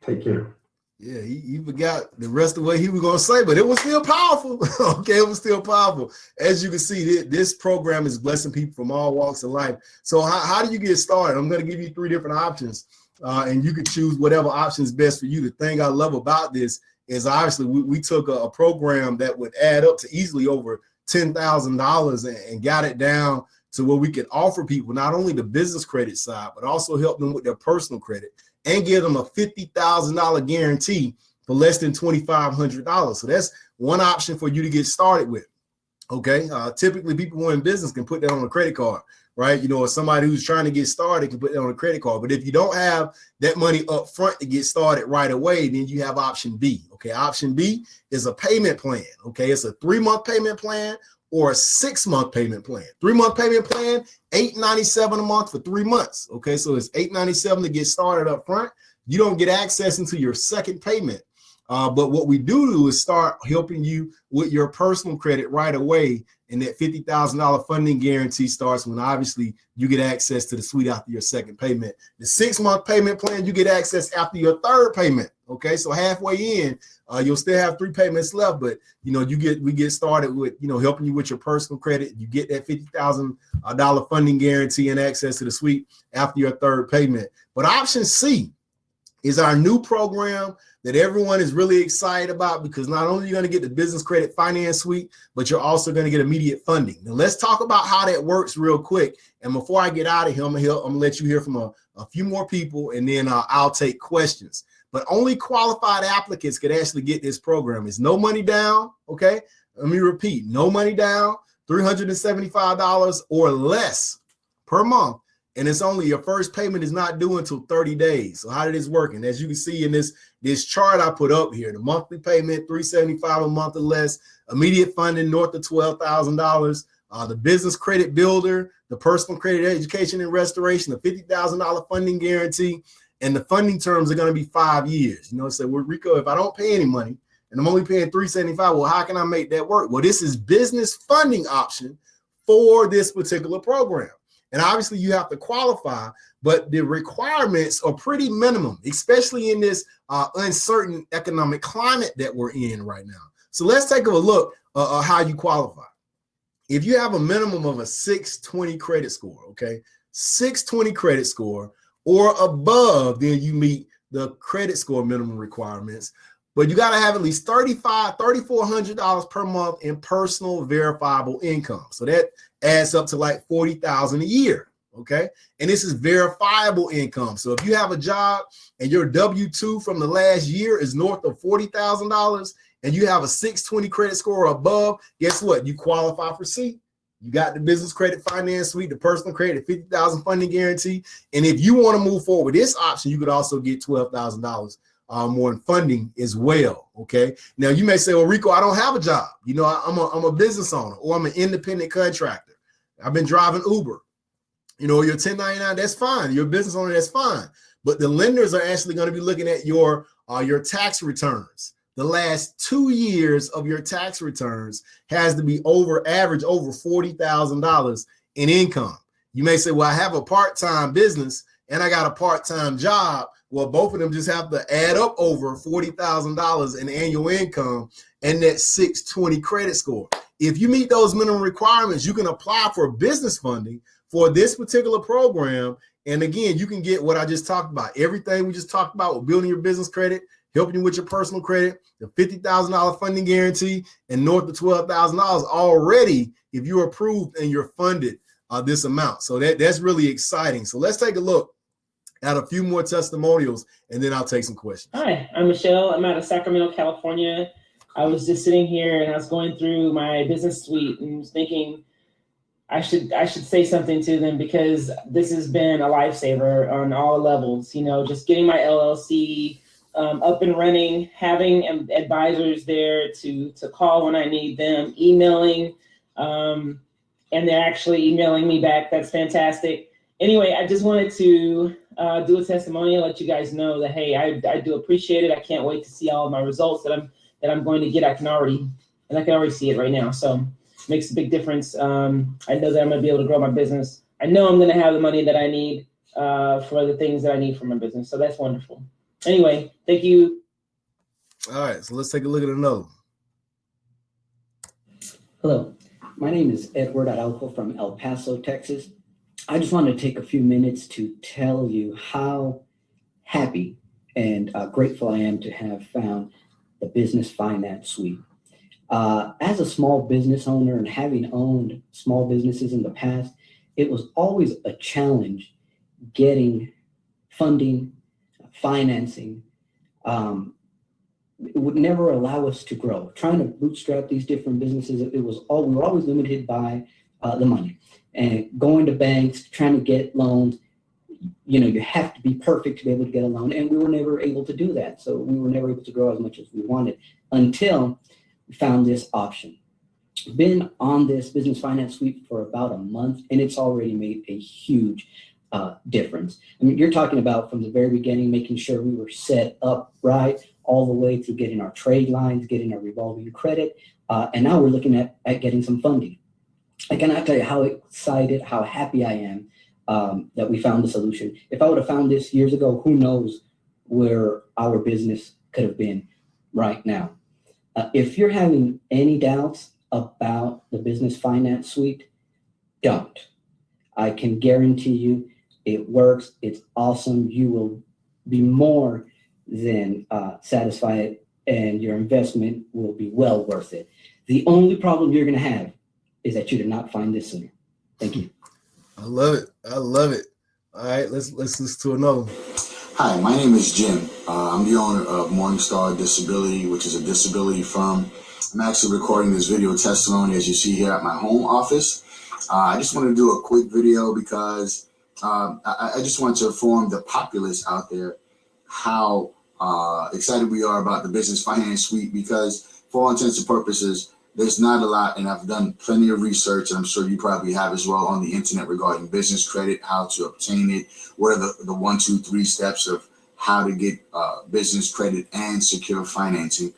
Take care. Yeah, he forgot the rest of what he was going to say, but it was still powerful. Okay, it was still powerful. As you can see, this program is blessing people from all walks of life. So how do you get started? I'm going to give you 3 different options, and you can choose whatever option is best for you. The thing I love about this is obviously we took a program that would add up to easily over $10,000 and got it down to where we could offer people not only the business credit side, but also help them with their personal credit and give them a $50,000 guarantee for less than $2,500. So that's one option for you to get started with. Okay. Typically people who are in business can put that on a credit card, right? You know, or somebody who's trying to get started can put that on a credit card. But if you don't have that money up front to get started right away, then you have option B. Okay. Option B is a payment plan. Okay. It's a 3-month payment plan or a 6-month payment plan. 3-month payment plan, $897 a month for 3 months. Okay, so it's $897 to get started up front. You don't get access into your second payment. But what we do is start helping you with your personal credit right away. And that $50,000 funding guarantee starts when obviously you get access to the suite after your second payment. The 6-month payment plan, you get access after your third payment. Okay, so halfway in, you'll still have 3 payments left, but you know, we get started with, you know, helping you with your personal credit. You get that $50,000 funding guarantee and access to the suite after your third payment. But option C is our new program that everyone is really excited about, because not only are you going to get the business credit finance suite, but you're also going to get immediate funding. Now let's talk about how that works real quick. And before I get out of here, I'm gonna let you hear from a few more people, and then I'll take questions. But only qualified applicants could actually get this program. It's no money down. Okay, let me repeat: no money down, $375 or less per month. And it's only your first payment is not due until 30 days. So how did this work? And as you can see in this chart I put up here, the monthly payment, $375 a month or less, immediate funding north of $12,000, the business credit builder, the personal credit education and restoration, the $50,000 funding guarantee, and the funding terms are going to be 5 years. You know, so well, Rico, if I don't pay any money and I'm only paying $375, well, how can I make that work? Well, this is business funding option for this particular program. And obviously you have to qualify, but the requirements are pretty minimum, especially in this uncertain economic climate that we're in right now. So let's take a look at how you qualify. If you have a minimum of a 620 credit score, okay, 620 credit score or above, then you meet the credit score minimum requirements. But you got to have at least $3,400 per month in personal verifiable income. So that adds up to like $40,000 a year. Okay. And this is verifiable income. So if you have a job and your W-2 from the last year is north of $40,000 and you have a 620 credit score or above, guess what? You qualify for C. You got the business credit finance suite, the personal credit, $50,000 funding guarantee. And if you want to move forward with this option, you could also get $12,000 more in funding as well. Okay. Now you may say, well, Rico, I don't have a job. You know, I'm a business owner, or I'm an independent contractor. I've been driving Uber. You know, you're 1099, that's fine. You're a business owner, that's fine. But the lenders are actually going to be looking at your tax returns. The last 2 years of your tax returns has to be average over $40,000 in income. You may say, well, I have a part-time business and I got a part-time job. Well, both of them just have to add up over $40,000 in annual income and that 620 credit score. If you meet those minimum requirements, you can apply for business funding for this particular program. And again, you can get what I just talked about. Everything we just talked about with building your business credit, helping you with your personal credit, the $50,000 funding guarantee, and north of $12,000 already if you're approved and you're funded this amount. So that's really exciting. So let's take a look at a few more testimonials, and then I'll take some questions. Hi, I'm Michelle. I'm out of Sacramento, California. I was just sitting here and I was going through my business suite and was thinking I should say something to them, because this has been a lifesaver on all levels. You know, just getting my LLC up and running, having advisors there to call when I need them, emailing, and they're actually emailing me back. That's fantastic. Anyway, I just wanted to do a testimonial, let you guys know that, hey, I do appreciate it. I can't wait to see all of my results that I'm going to get. I can already see it right now. So it makes a big difference. I know that I'm going to be able to grow my business. I know I'm going to have the money that I need for the things that I need for my business. So that's wonderful. Anyway, thank you. All right, so let's take a look at another one. Hello, my name is Edward Araujo from El Paso, Texas. I just wanted to take a few minutes to tell you how happy and grateful I am to have found the Business Finance Suite. As a small business owner and having owned small businesses in the past, it was always a challenge getting funding, financing. It would never allow us to grow. Trying to bootstrap these different businesses, we were always limited by the money. And going to banks, trying to get loans, you have to be perfect to be able to get a loan. And we were never able to do that. So we were never able to grow as much as we wanted until we found this option. Been on this Business Finance Suite for about a month, and it's already made a huge difference. I mean, you're talking about from the very beginning, making sure we were set up right, all the way through getting our trade lines, getting our revolving credit, and now we're looking at getting some funding. I cannot tell you how excited, how happy I am that we found the solution. If I would have found this years ago, who knows where our business could have been right now. If you're having any doubts about the Business Finance Suite, don't. I can guarantee you it works. It's awesome. You will be more than satisfied, and your investment will be well worth it. The only problem you're going to have is that you did not find this sooner. Thank you. I love it. I love it. All right, let's listen to another one. Hi, my name is Jim. I'm the owner of Morningstar Disability, which is a disability firm. I'm actually recording this video testimony, as you see here, at my home office. I just want to do a quick video because I just want to inform the populace out there how excited we are about the Business Finance Suite, because for all intents and purposes, there's not a lot, and I've done plenty of research, and I'm sure you probably have as well, on the internet regarding business credit, how to obtain it, what are the 1, 2, 3 steps of how to get business credit and secure financing,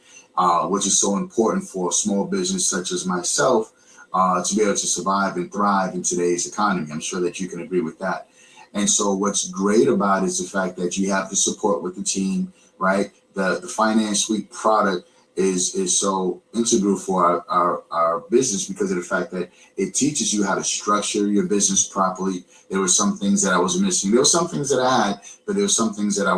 which is so important for a small business such as myself to be able to survive and thrive in today's economy. I'm sure that you can agree with that. And so what's great about it is the fact that you have the support with the team, right? The Finance Suite product is so integral for our business because of the fact that it teaches you how to structure your business properly. There were some things that I was missing. There were some things that I had, but there were some things that I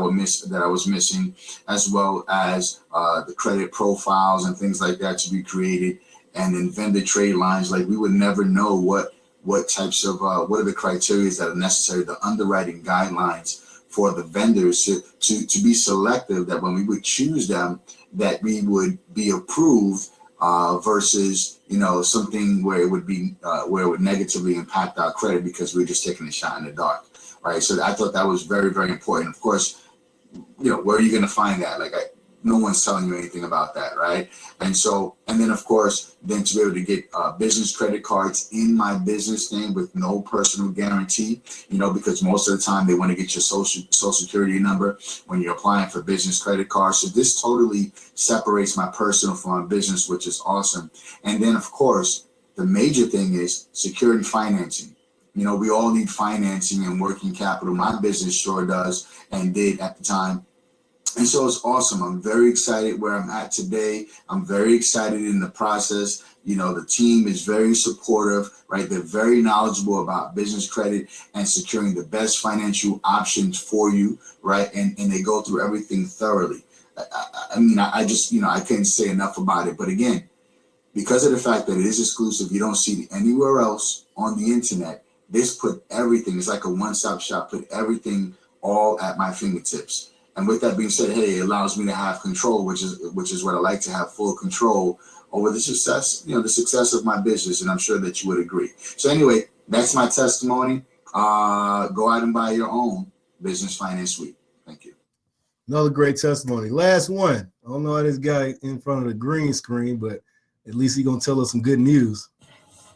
was missing, as well as the credit profiles and things like that to be created, and then vendor trade lines. Like, we would never know what types of what are the criteria that are necessary, the underwriting guidelines for the vendors to be selective, that when we would choose them, that we would be approved versus, something where it would be where it would negatively impact our credit because we're just taking a shot in the dark, right? So I thought that was very, very important. Of course, where are you going to find that? Like, no one's telling you anything about that, right? And then of course, then to be able to get business credit cards in my business name with no personal guarantee, because most of the time they want to get your social security number when you're applying for business credit cards. So this totally separates my personal from my business, which is awesome. And then of course, the major thing is security financing. We all need financing and working capital. My business sure does, and did at the time. And so it's awesome. I'm very excited where I'm at today. I'm very excited in the process. The team is very supportive, right? They're very knowledgeable about business credit and securing the best financial options for you, right? And they go through everything thoroughly. I couldn't say enough about it. But again, because of the fact that it is exclusive, you don't see it anywhere else on the internet. This put everything, it's like a one-stop shop, put everything all at my fingertips. And with that being said, hey, it allows me to have control, which is what I like, to have full control over the success of my business. And I'm sure that you would agree. So anyway, that's my testimony. Go out and buy your own Business Finance Suite. Thank you. Another great testimony. Last one. I don't know how this guy in front of the green screen, but at least he's going to tell us some good news.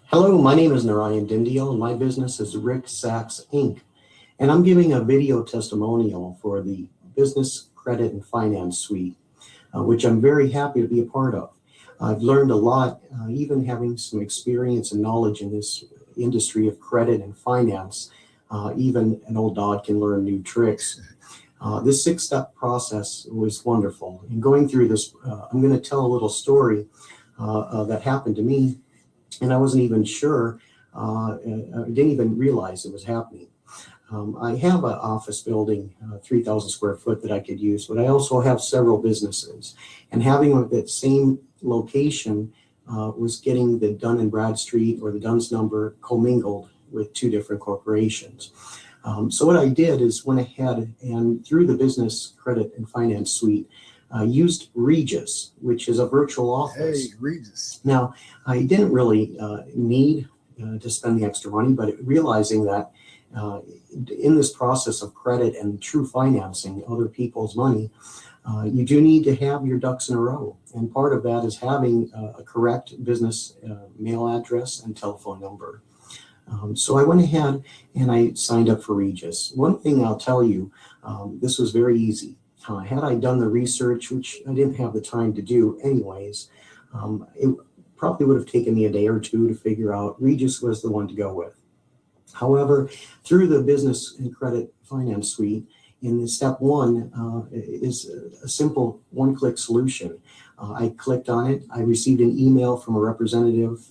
Hello, my name is Narayan Dindio, and my business is Rick Sachs Inc. And I'm giving a video testimonial for the Business Credit and Finance Suite, which I'm very happy to be a part of. I've learned a lot, even having some experience and knowledge in this industry of credit and finance. Even an old dog can learn new tricks. This 6-step process was wonderful. And going through this, I'm going to tell a little story that happened to me, and I wasn't even sure, I didn't even realize it was happening. I have an office building, 3,000 square foot that I could use, but I also have several businesses. And having that same location was getting the Dun & Bradstreet or the Duns number commingled with 2 different corporations. So what I did is went ahead and through the Business Credit and Finance Suite, used Regus, which is a virtual office. Hey, Regus. Now, I didn't really need to spend the extra money, but realizing that in this process of credit and true financing other people's money, you do need to have your ducks in a row. And part of that is having a correct business mail address and telephone number. So I went ahead and I signed up for Regus. One thing I'll tell you, this was very easy. Had I done the research, which I didn't have the time to do anyways, it probably would have taken me a day or 2 to figure out Regus was the one to go with. However, through the Business and Credit Finance Suite, in the step 1 is a simple one-click solution. I clicked on it. I received an email from a representative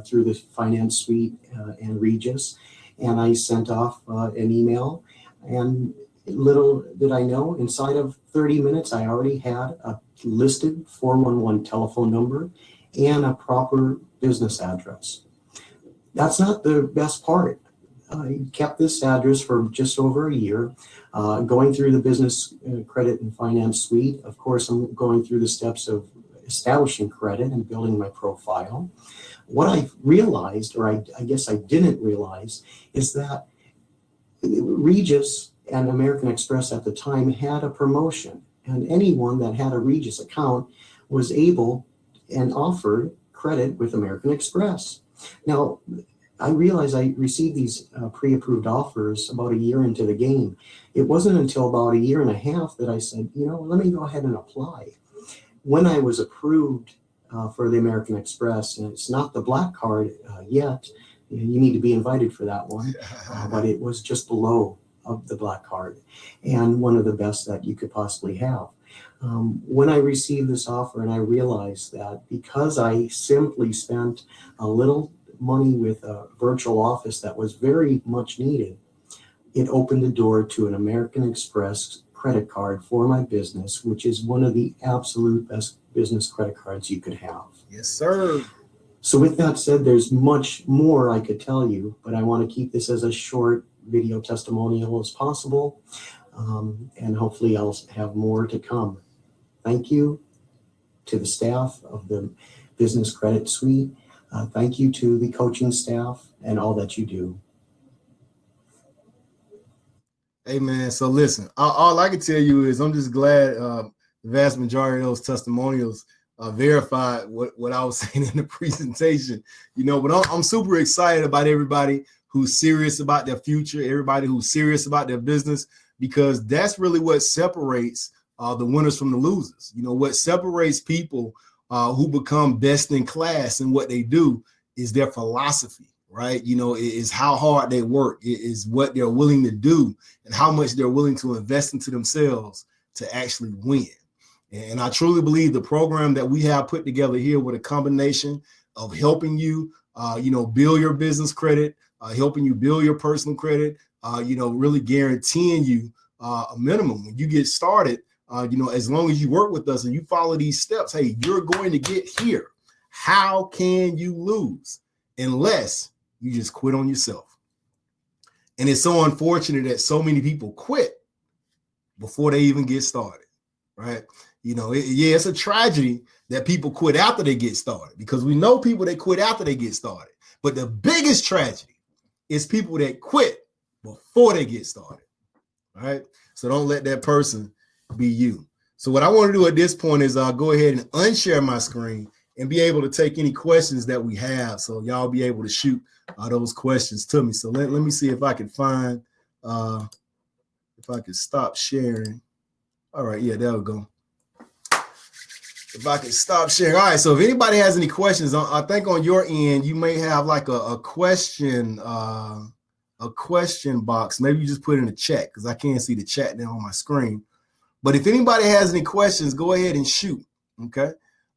through the Finance Suite and Regus, and I sent off an email. And little did I know, inside of 30 minutes, I already had a listed 411 telephone number and a proper business address. That's not the best part. I kept this address for just over a year, going through the Business Credit and Finance Suite. Of course, I'm going through the steps of establishing credit and building my profile. What I realized, or I guess I didn't realize, is that Regus and American Express at the time had a promotion, and anyone that had a Regus account was able and offered credit with American Express. Now, I realized I received these pre-approved offers about a year into the game. It wasn't until about a year and a half that I said, let me go ahead and apply. When I was approved for the American Express, and it's not the black card yet, you need to be invited for that one, but it was just below of the black card and one of the best that you could possibly have. When I received this offer and I realized that because I simply spent a little money with a virtual office that was very much needed, it opened the door to an American Express credit card for my business, which is one of the absolute best business credit cards you could have. Yes, sir. So with that said, there's much more I could tell you, but I want to keep this as a short video testimonial as possible. And hopefully I'll have more to come. Thank you to the staff of the Business Credit Suite. Thank you to the coaching staff and all that you do. Hey, man. So listen, all I can tell you is I'm just glad the vast majority of those testimonials verified what I was saying in the presentation. But I'm super excited about everybody who's serious about their future, everybody who's serious about their business, because that's really what separates the winners from the losers. What separates people who become best in class in what they do is their philosophy, right? It is how hard they work. It is what they're willing to do and how much they're willing to invest into themselves to actually win. And I truly believe the program that we have put together here with a combination of helping you, build your business credit, helping you build your personal credit, really guaranteeing you a minimum when you get started. As long as you work with us and you follow these steps, hey, you're going to get here. How can you lose unless you just quit on yourself? And it's so unfortunate that so many people quit before they even get started, right? It's a tragedy that people quit after they get started, because we know people that quit after they get started. But the biggest tragedy is people that quit before they get started, right? So don't let that person be you. So what I want to do at this point is go ahead and unshare my screen and be able to take any questions that we have. So y'all be able to shoot those questions to me. So let me see if I can find If I could stop sharing. All right, yeah, there we go. If I could stop sharing. All right, so if anybody has any questions, I think on your end, you may have like a question box. Maybe you just put it in the chat because I can't see the chat now on my screen. But if anybody has any questions, go ahead and shoot, okay?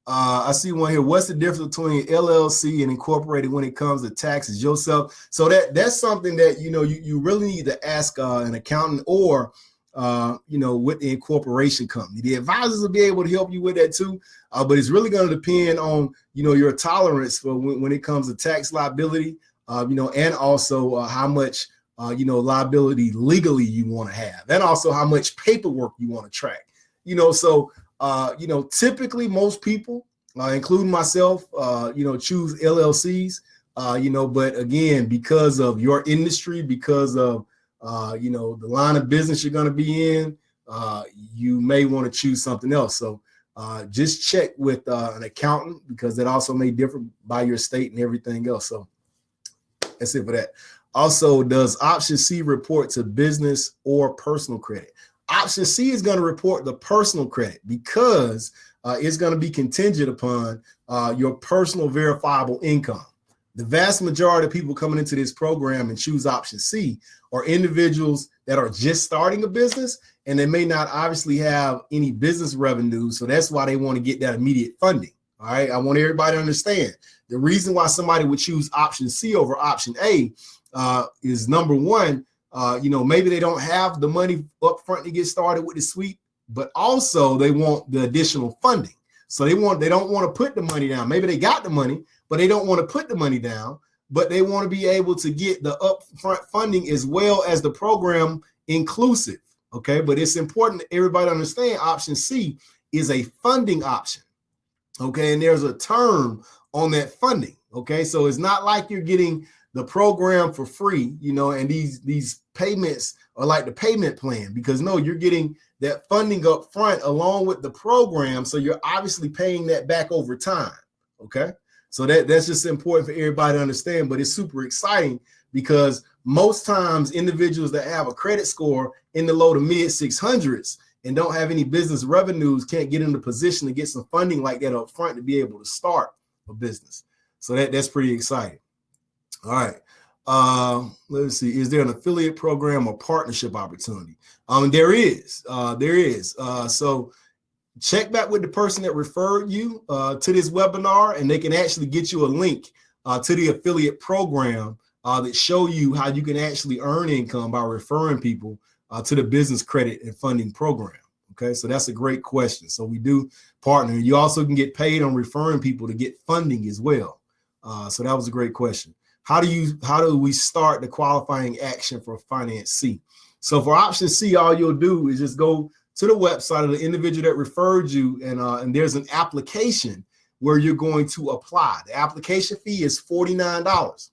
I see one here. What's the difference between LLC and incorporated when it comes to taxes yourself? So that's something that, you really need to ask an accountant or, with the incorporation company. The advisors will be able to help you with that too, but it's really going to depend on, your tolerance for when it comes to tax liability, and also how much, liability legally you want to have, and also how much paperwork you want to track, so typically most people, including myself, choose LLCs, but again, because of your industry, because of, the line of business you're going to be in, you may want to choose something else. So just check with an accountant because that also may differ by your state and everything else. So that's it for that. Also, does option C report to business or personal credit? Option C is going to report the personal credit because it's going to be contingent upon your personal verifiable income. The vast majority of people coming into this program and choose option C are individuals that are just starting a business and they may not obviously have any business revenue. So that's why they want to get that immediate funding. All right. I want everybody to understand the reason why somebody would choose option C over option A is number one, maybe they don't have the money up front to get started with the suite, but also they want the additional funding. So they don't want to put the money down. Maybe they got the money, but they don't want to put the money down, but they want to be able to get the upfront funding as well as the program inclusive. Okay. But it's important that everybody understand option C is a funding option. Okay. And there's a term on that funding. Okay. So it's not like you're getting the program for free, and these payments are like the payment plan, because no, you're getting that funding up front along with the program. So you're obviously paying that back over time. Okay. So that's just important for everybody to understand, but it's super exciting because most times individuals that have a credit score in the low to mid 600s and don't have any business revenues can't get in the position to get some funding like that up front to be able to start a business. So that's pretty exciting. All right. Let's see. Is there an affiliate program or partnership opportunity? There is. So check back with the person that referred you to this webinar, and they can actually get you a link to the affiliate program that show you how you can actually earn income by referring people to the business credit and funding program. Okay, so that's a great question. So we do partner. You also can get paid on referring people to get funding as well. So that was a great question. How do we start the qualifying action for finance C? So for option C, all you'll do is just go to the website of the individual that referred you, and there's an application where you're going to apply. The application fee is $49.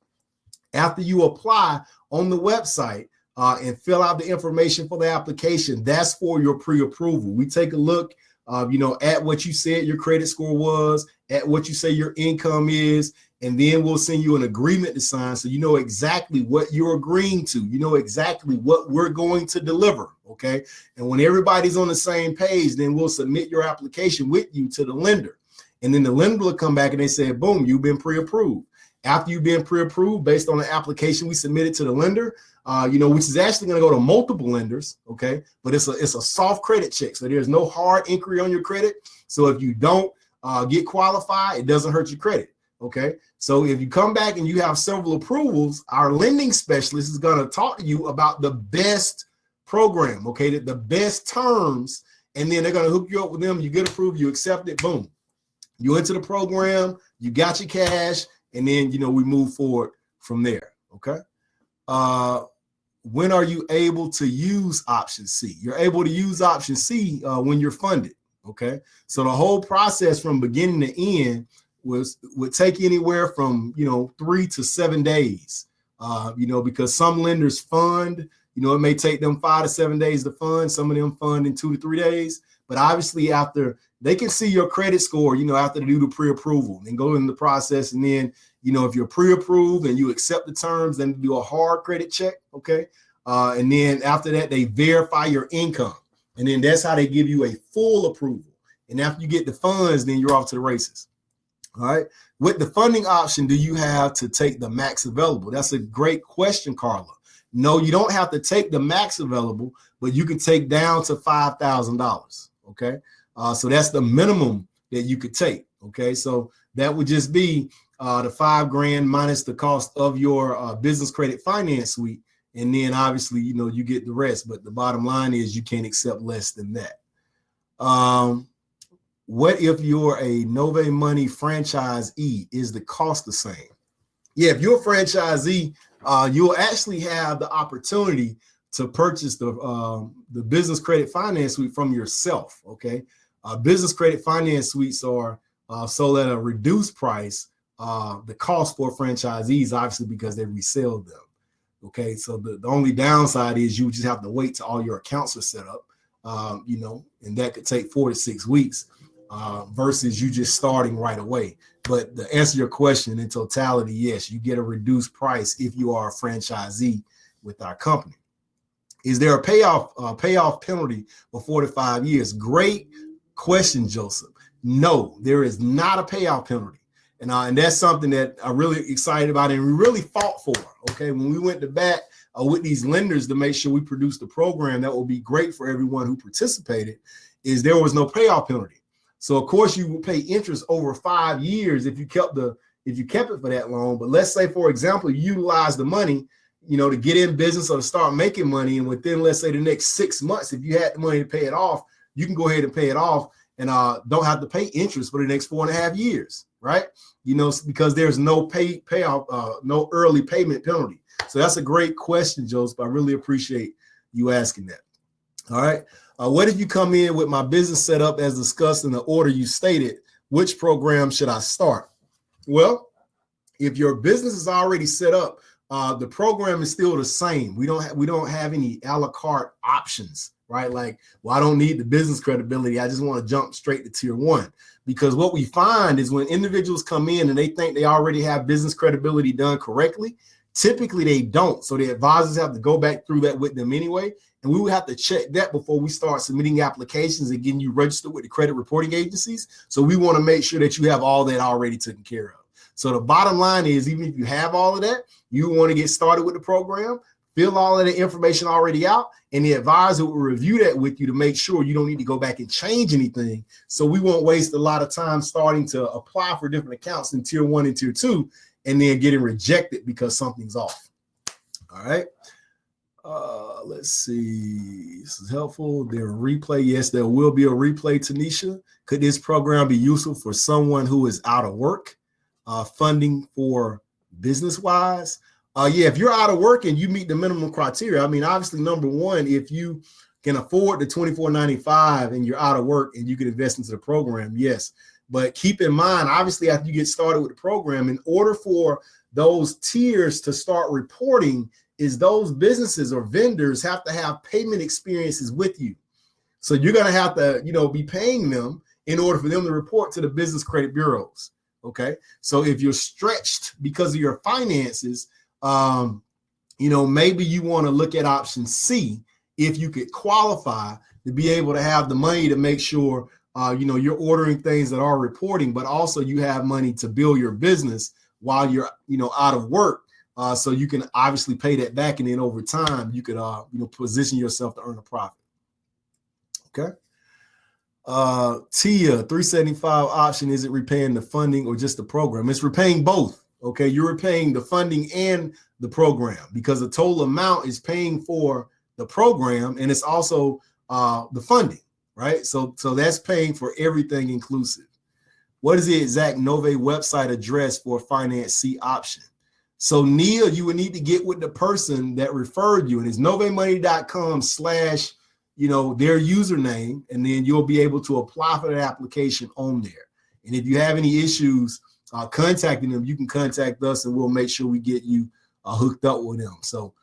After you apply on the website and fill out the information for the application, that's for your pre-approval. We take a look, at what you said your credit score was, at what you say your income is, and then we'll send you an agreement to sign so you know exactly what you're agreeing to. You know exactly what we're going to deliver, okay? And when everybody's on the same page, then we'll submit your application with you to the lender. And then the lender will come back and they say, boom, you've been pre-approved. After you've been pre-approved based on the application we submitted to the lender, which is actually going to go to multiple lenders, okay? But it's a soft credit check, so there's no hard inquiry on your credit. So if you don't get qualified, it doesn't hurt your credit. Okay, so if you come back and you have several approvals, our lending specialist is going to talk to you about the best program, okay, the best terms, and then they're going to hook you up with them. You get approved, you accept it, boom. You enter the program, you got your cash, and then, we move forward from there, okay? When are you able to use option C? You're able to use option C when you're funded, okay? So the whole process from beginning to end would take anywhere from 3 to 7 days, because some lenders fund, it may take them 5 to 7 days to fund. Some of them fund in 2 to 3 days, but obviously after they can see your credit score, after they do the pre-approval and go in the process. And then, if you're pre-approved and you accept the terms, then do a hard credit check. Okay. And then after that, they verify your income. And then that's how they give you a full approval. And after you get the funds, then you're off to the races. All right. With the funding option, do you have to take the max available? That's a great question, Carla. No, you don't have to take the max available, but you can take down to $5,000. Okay. So that's the minimum that you could take. Okay. So that would just be the $5,000 minus the cost of your business credit finance suite. And then obviously, you get the rest. But the bottom line is you can't accept less than that. What if you're a Nove Money franchisee? Is the cost the same? Yeah, if you're a franchisee, you'll actually have the opportunity to purchase the business credit finance suite from yourself. Okay, business credit finance suites are sold at a reduced price. The cost for franchisees, obviously, because they resell them. Okay, so the only downside is you just have to wait till all your accounts are set up. And that could take 4 to 6 weeks. Versus you just starting right away. But to answer your question in totality, yes, you get a reduced price if you are a franchisee with our company. Is there a payoff penalty for 4 to 5 years? Great question, Joseph. No, there is not a payoff penalty. And that's something that I'm really excited about and we really fought for. Okay, when we went to bat with these lenders to make sure we produced the program that will be great for everyone who participated, is there was no payoff penalty. So of course you will pay interest over 5 years if you kept it for that long. But let's say, for example, you utilize the money, to get in business or to start making money, and within, let's say, the next 6 months, if you had the money to pay it off, you can go ahead and pay it off and don't have to pay interest for the next 4.5 years, right? Because there's no payoff, no early payment penalty. So that's a great question, Joseph. I really appreciate you asking that. All right. What if you come in with my business set up as discussed in the order you stated? Which program should I start? Well, if your business is already set up, the program is still the same. We don't have any a la carte options, right? Like, well, I don't need the business credibility. I just want to jump straight to tier 1. Because what we find is when individuals come in and they think they already have business credibility done correctly, typically they don't. So the advisors have to go back through that with them anyway. And we would have to check that before we start submitting applications and getting you registered with the credit reporting agencies. So we want to make sure that you have all that already taken care of. So the bottom line is, even if you have all of that, you want to get started with the program, fill all of the information already out, and the advisor will review that with you to make sure you don't need to go back and change anything. So we won't waste a lot of time starting to apply for different accounts in tier 1 and tier 2 and then getting rejected because something's off. All right. Let's see. This is helpful. There a replay? Yes, there will be a replay, Tanisha. Could this program be useful for someone who is out of work? Funding for business-wise? Yeah, if you're out of work and you meet the minimum criteria, I mean, obviously, number one, if you can afford the $24.95 and you're out of work and you can invest into the program, yes. But keep in mind, obviously, after you get started with the program, in order for those tiers to start reporting, is those businesses or vendors have to have payment experiences with you. So you're going to have to, be paying them in order for them to report to the business credit bureaus. Okay. So if you're stretched because of your finances, maybe you want to look at option C, if you could qualify to be able to have the money to make sure, you're ordering things that are reporting, but also you have money to build your business while you're, out of work. So you can obviously pay that back, and then over time you could position yourself to earn a profit. Okay. Tia, 375 option, is it repaying the funding or just the program? It's repaying both. Okay, you're repaying the funding and the program because the total amount is paying for the program and it's also the funding, right? So that's paying for everything inclusive. What is the exact Nove website address for Finance C option? So Neil, you would need to get with the person that referred you, and it's novemoney.com/ their username, and then you'll be able to apply for that application on there. And if you have any issues contacting them, you can contact us and we'll make sure we get you hooked up with them. So,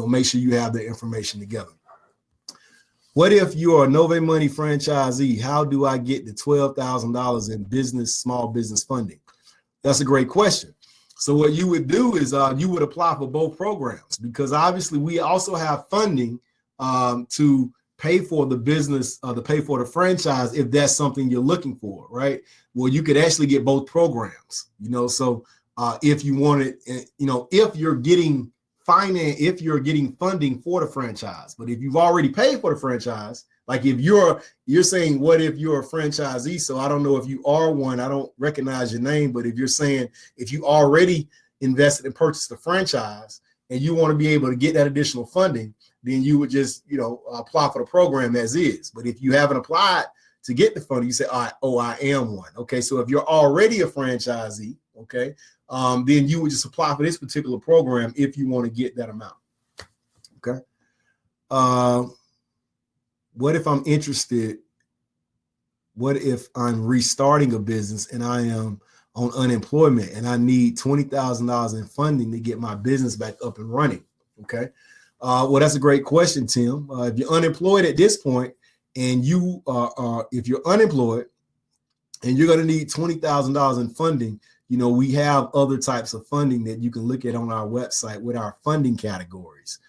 make sure you have the information together. What if you are a Nove Money franchisee? How do I get the $12,000 in small business funding? That's a great question. So what you would do is you would apply for both programs, because obviously we also have funding to pay for the business, to pay for the franchise, if that's something you're looking for, right? Well, you could actually get both programs, so if you wanted, if you're getting if you're getting funding for the franchise. But if you've already paid for the franchise, like if you're saying, what if you're a franchisee? So I don't know if you are one, I don't recognize your name, but if you're saying, if you already invested and purchased the franchise and you want to be able to get that additional funding, then you would just, apply for the program as is. But if you haven't applied to get the funding, you say, I am one. Okay. So if you're already a franchisee, okay, then you would just apply for this particular program if you want to get that amount. Okay. What if I'm interested? What if I'm restarting a business and I am on unemployment and I need $20,000 in funding to get my business back up and running? Okay. Well, that's a great question, Tim. If you're unemployed at this point and if you're unemployed and you're going to need $20,000 in funding, we have other types of funding that you can look at on our website with our funding categories.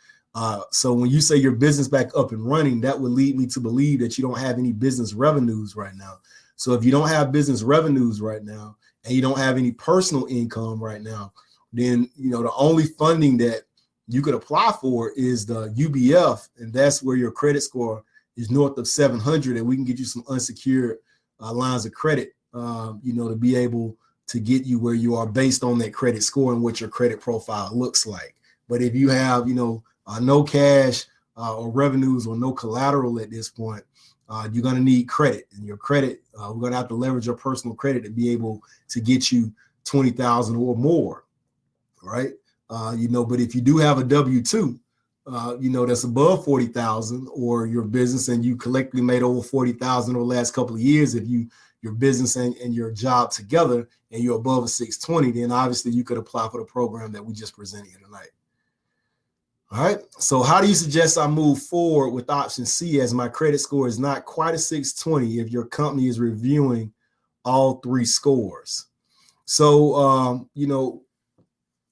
So when you say your business back up and running, that would lead me to believe that you don't have any business revenues right now. So if you don't have business revenues right now and you don't have any personal income right now, then, the only funding that you could apply for is the UBF. And that's where your credit score is north of 700. And we can get you some unsecured lines of credit, to be able to get you where you are based on that credit score and what your credit profile looks like. But if you have, no cash or revenues or no collateral at this point, you're going to need credit. And your credit, we're going to have to leverage your personal credit to be able to get you $20,000 or more, right? But if you do have a W-2, that's above 40,000, or your business and you collectively made over 40,000 over the last couple of years, if your business and your job together and you're above a 620, then obviously you could apply for the program that we just presented here tonight. All right. So how do you suggest I move forward with option C, as my credit score is not quite a 620 if your company is reviewing all three scores? So,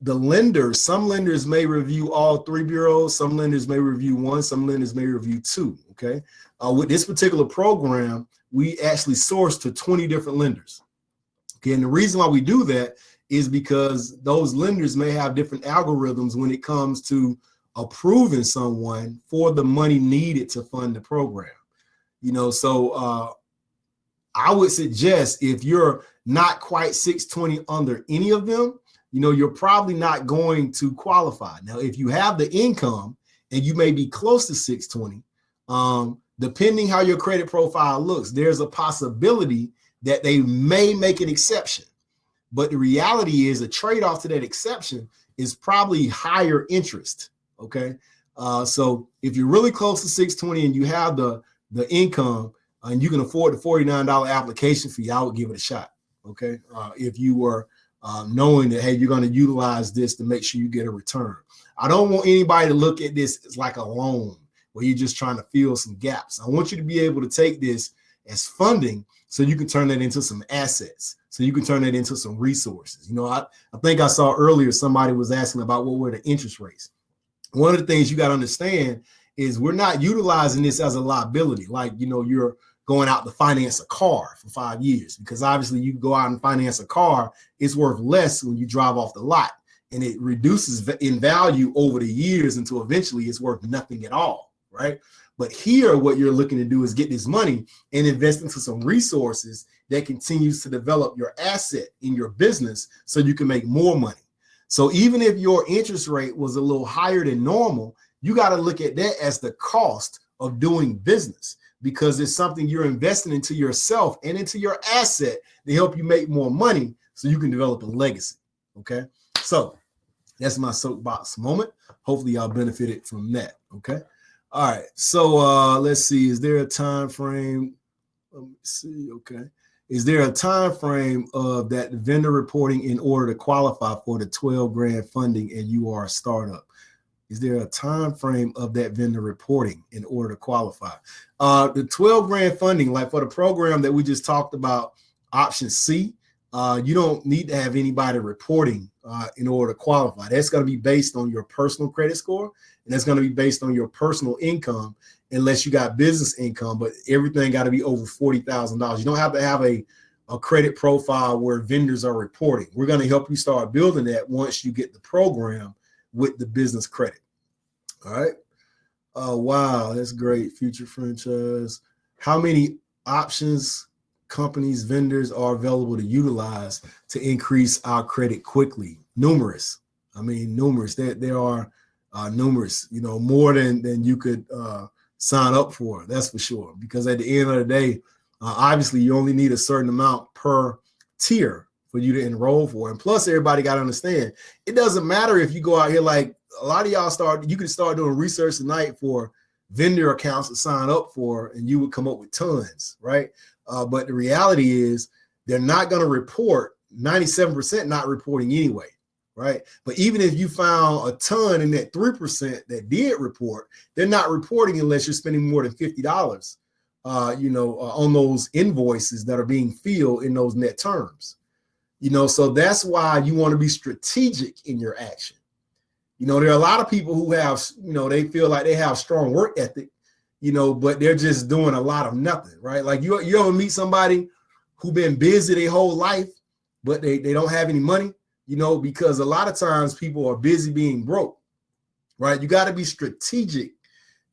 the lenders, some lenders may review all three bureaus, some lenders may review one, some lenders may review two. Okay. With this particular program, we actually source to 20 different lenders. Okay. And the reason why we do that is because those lenders may have different algorithms when it comes to approving someone for the money needed to fund the program. So I would suggest, if you're not quite 620 under any of them, you're probably not going to qualify. Now, if you have the income and you may be close to 620, depending how your credit profile looks, there's a possibility that they may make an exception. But the reality is, a trade-off to that exception is probably higher interest. Okay. So if you're really close to 620 and you have the income and you can afford the $49 application fee, I would give it a shot. Okay. If you were knowing that, hey, you're going to utilize this to make sure you get a return. I don't want anybody to look at this as like a loan where you're just trying to fill some gaps. I want you to be able to take this as funding so you can turn that into some assets, so you can turn that into some resources. I think I saw earlier somebody was asking about what were the interest rates. One of the things you got to understand is we're not utilizing this as a liability. Like, you're going out to finance a car for 5 years, because obviously you go out and finance a car, it's worth less when you drive off the lot, and it reduces in value over the years until eventually it's worth nothing at all, right? But here, what you're looking to do is get this money and invest into some resources that continues to develop your asset in your business so you can make more money. So even if your interest rate was a little higher than normal, you got to look at that as the cost of doing business, because it's something you're investing into yourself and into your asset to help you make more money so you can develop a legacy. Okay. So that's my soapbox moment. Hopefully y'all benefited from that. Okay. All right. So let's see. Is there a time frame? Let me see. Okay. Is there a time frame of that vendor reporting in order to qualify for the 12 grand funding and you are a startup? Is there a time frame of that vendor reporting in order to qualify? The 12 grand funding, like for the program that we just talked about, option C, you don't need to have anybody reporting in order to qualify. That's going to be based on your personal credit score, and that's going to be based on your personal income, unless you got business income. But everything got to be over $40,000. You don't have to have a credit profile where vendors are reporting. We're going to help you start building that once you get the program with the business credit. All right. Wow, that's great. Future franchise. How many options companies, vendors are available to utilize to increase our credit quickly? Numerous. I mean, numerous. There are numerous, more than you could sign up for. That's for sure. Because at the end of the day, obviously, you only need a certain amount per tier for you to enroll for. And plus, everybody got to understand, it doesn't matter if you go out here like a lot of y'all you can start doing research tonight for vendor accounts to sign up for, and you would come up with tons, right? But the reality is they're not going to report, 97% not reporting anyway, right? But even if you found a ton in that 3% that did report, they're not reporting unless you're spending more than $50, on those invoices that are being filled in those net terms. So that's why you want to be strategic in your action. There are a lot of people who have, they feel like they have strong work ethic, but they're just doing a lot of nothing, right? Like you ever meet somebody who been busy their whole life, but they don't have any money, because a lot of times people are busy being broke, right? You got to be strategic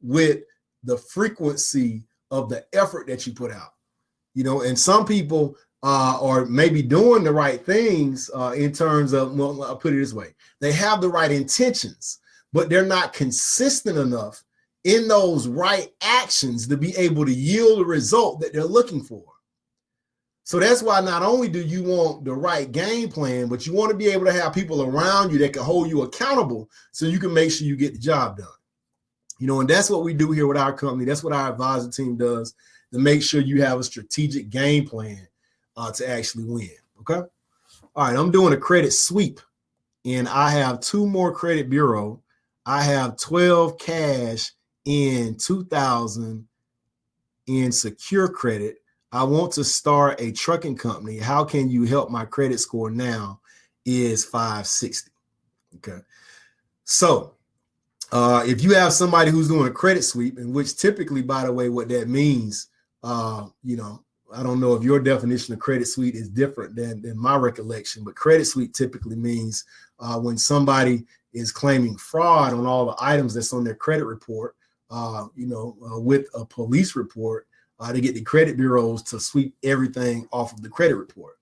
with the frequency of the effort that you put out, and some people are maybe doing the right things in terms of, well, I'll put it this way. They have the right intentions, but they're not consistent enough in those right actions to be able to yield the result that they're looking for. So that's why not only do you want the right game plan, but you want to be able to have people around you that can hold you accountable so you can make sure you get the job done. And that's what we do here with our company. That's what our advisor team does, to make sure you have a strategic game plan to actually win. Okay. All right. I'm doing a credit sweep, and I have 2 more credit bureau. I have 12 cash in 2,000 in secure credit. I want to start a trucking company. How can you help? My credit score now is 560. Okay. So if you have somebody who's doing a credit sweep, in which typically, by the way, what that means, I don't know if your definition of credit sweep is different than my recollection, but credit sweep typically means when somebody is claiming fraud on all the items that's on their credit report, with a police report, to get the credit bureaus to sweep everything off of the credit report.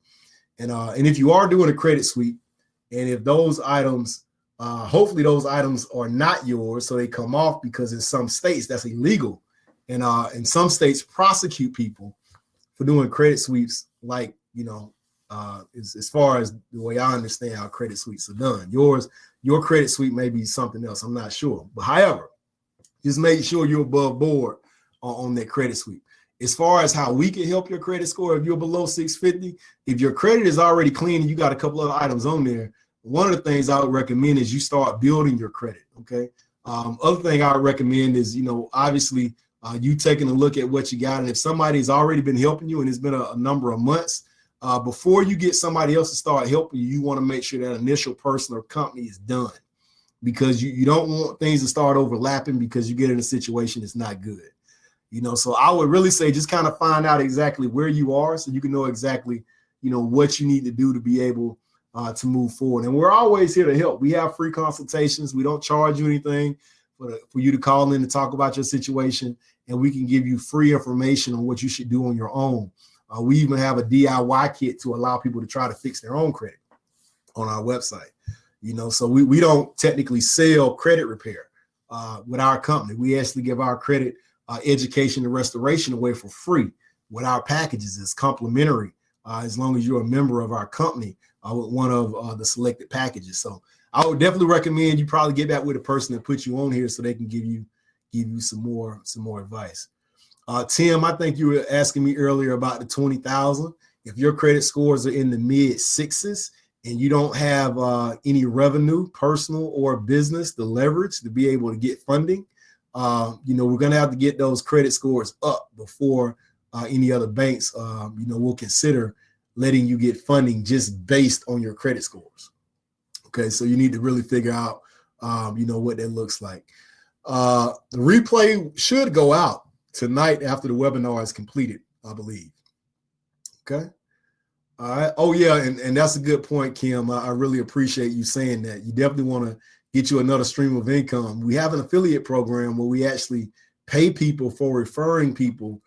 And if you are doing a credit sweep, and if those items, hopefully those items are not yours, so they come off, because in some states that's illegal. And in some states prosecute people for doing credit sweeps, like, as far as the way I understand how credit sweeps are done. Your credit sweep may be something else. I'm not sure. But however, just make sure you're above board on that credit sweep. As far as how we can help your credit score, if you're below 650, if your credit is already clean and you got a couple other items on there, one of the things I would recommend is you start building your credit. Okay. Other thing I would recommend is, obviously, you taking a look at what you got. And if somebody's already been helping you and it's been a number of months, before you get somebody else to start helping you, you want to make sure that initial person or company is done, because you don't want things to start overlapping, because you get in a situation that's not good. So I would really say just kind of find out exactly where you are, so you can know exactly, what you need to do to be able to move forward. And we're always here to help. We have free consultations. We don't charge you anything for you to call in to talk about your situation, and we can give you free information on what you should do on your own. We even have a DIY kit to allow people to try to fix their own credit on our website. So we don't technically sell credit repair with our company. We actually give our credit education and restoration away for free with our packages. It's complimentary as long as you're a member of our company with one of the selected packages. So I would definitely recommend you probably get back with a person that put you on here so they can give you some more advice. Tim, I think you were asking me earlier about the 20,000. If your credit scores are in the mid 6s and you don't have any revenue, personal or business, the leverage to be able to get funding, we're going to have to get those credit scores up before any other banks, will consider letting you get funding just based on your credit scores. Okay, so you need to really figure out, what that looks like. The replay should go out tonight after the webinar is completed, I believe. Okay. All right. Oh, yeah, and that's a good point, Kim. I really appreciate you saying that. You definitely want to get you another stream of income. We have an affiliate program where we actually pay people for referring people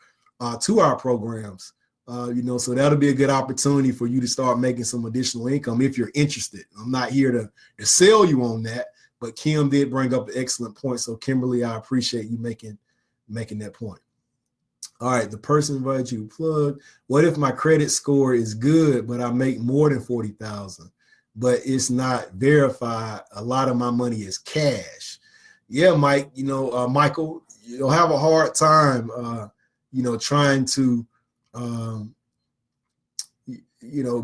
to our programs. So that'll be a good opportunity for you to start making some additional income if you're interested. I'm not here to sell you on that, but Kim did bring up an excellent point. So Kimberly, I appreciate you making that point. All right, the person invited you to plug. What if my credit score is good, but I make more than 40,000, but it's not verified? A lot of my money is cash. Yeah, Mike. Michael, you'll have a hard time. Trying to,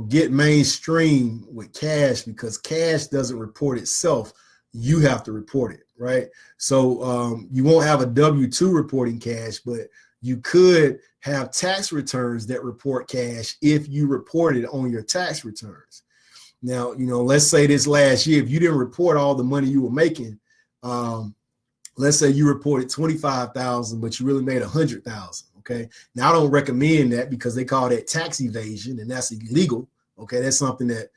get mainstream with cash, because cash doesn't report itself. You have to report it, right? So you won't have a W-2 reporting cash, but you could have tax returns that report cash if you report it on your tax returns. Now, let's say this last year, if you didn't report all the money you were making, let's say you reported 25,000, but you really made 100,000. Okay. Now I don't recommend that, because they call that tax evasion, and that's illegal. Okay. That's something that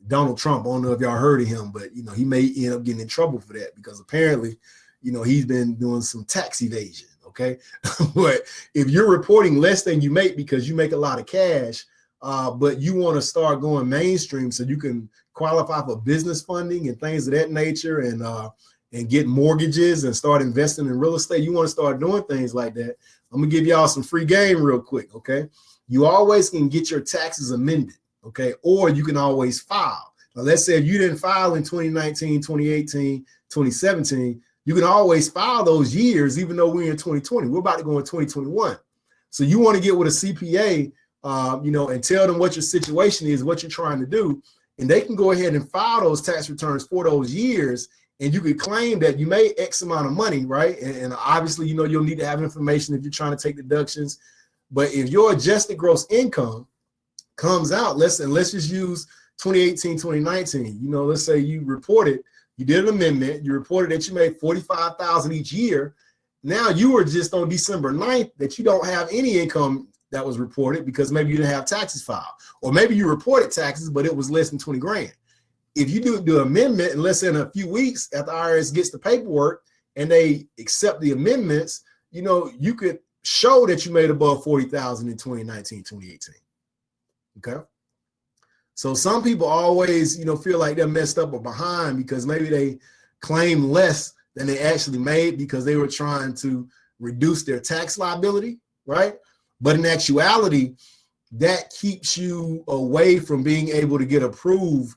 Donald Trump, I don't know if y'all heard of him, but he may end up getting in trouble for that, because apparently, he's been doing some tax evasion. Okay. But if you're reporting less than you make because you make a lot of cash, but you want to start going mainstream so you can qualify for business funding and things of that nature, and get mortgages and start investing in real estate, you want to start doing things like that, I'm going to give y'all some free game real quick. Okay. You always can get your taxes amended. Okay. Or you can always file. Now, let's say if you didn't file in 2019, 2018, 2017, you can always file those years, even though we're in 2020. We're about to go in 2021. So you want to get with a CPA, and tell them what your situation is, what you're trying to do, and they can go ahead and file those tax returns for those years, and you could claim that you made X amount of money, right? And obviously, you'll need to have information if you're trying to take deductions. But if your adjusted gross income comes out, let's just use 2018, 2019. Let's say you did an amendment, you reported that you made 45,000 each year. Now you were just on December 9th that you don't have any income that was reported, because maybe you didn't have taxes filed, or maybe you reported taxes, but it was less than 20 grand. If you do the amendment, and let's say in a few weeks after IRS gets the paperwork and they accept the amendments, you could show that you made above 40,000 in 2019, 2018. Okay. So some people always, feel like they're messed up or behind because maybe they claim less than they actually made because they were trying to reduce their tax liability, right? But in actuality, that keeps you away from being able to get approved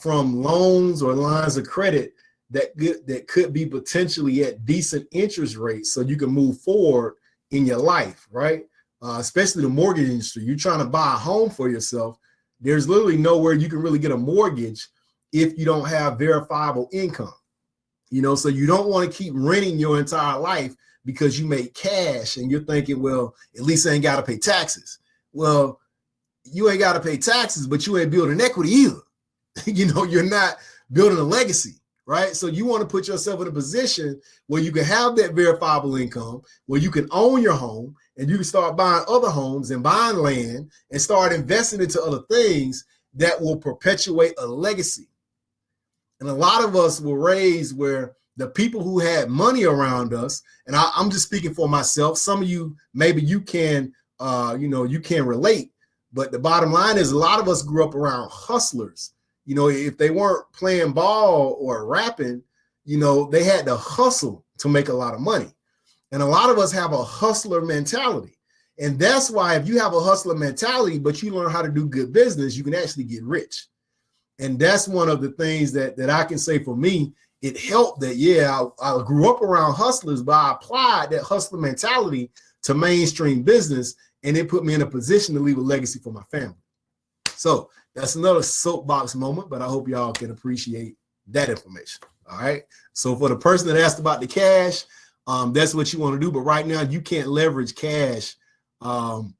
from loans or lines of credit that could be potentially at decent interest rates, so you can move forward in your life, right? Especially the mortgage industry. You're trying to buy a home for yourself. There's literally nowhere you can really get a mortgage if you don't have verifiable income. So you don't want to keep renting your entire life because you make cash and you're thinking, well, at least I ain't got to pay taxes. Well, you ain't got to pay taxes, but you ain't building equity either. You're not building a legacy, right? So you want to put yourself in a position where you can have that verifiable income, where you can own your home, and you can start buying other homes and buying land and start investing into other things that will perpetuate a legacy. And a lot of us were raised where the people who had money around us, and I'm just speaking for myself, some of you, maybe you can, you can relate, but the bottom line is a lot of us grew up around hustlers. If they weren't playing ball or rapping, they had to hustle to make a lot of money. And a lot of us have a hustler mentality. And that's why if you have a hustler mentality, but you learn how to do good business, you can actually get rich. And that's one of the things that I can say for me, it helped that, I grew up around hustlers, but I applied that hustler mentality to mainstream business, and it put me in a position to leave a legacy for my family. So that's another soapbox moment, but I hope y'all can appreciate that information. All right. So for the person that asked about the cash, that's what you want to do. But right now you can't leverage cash, to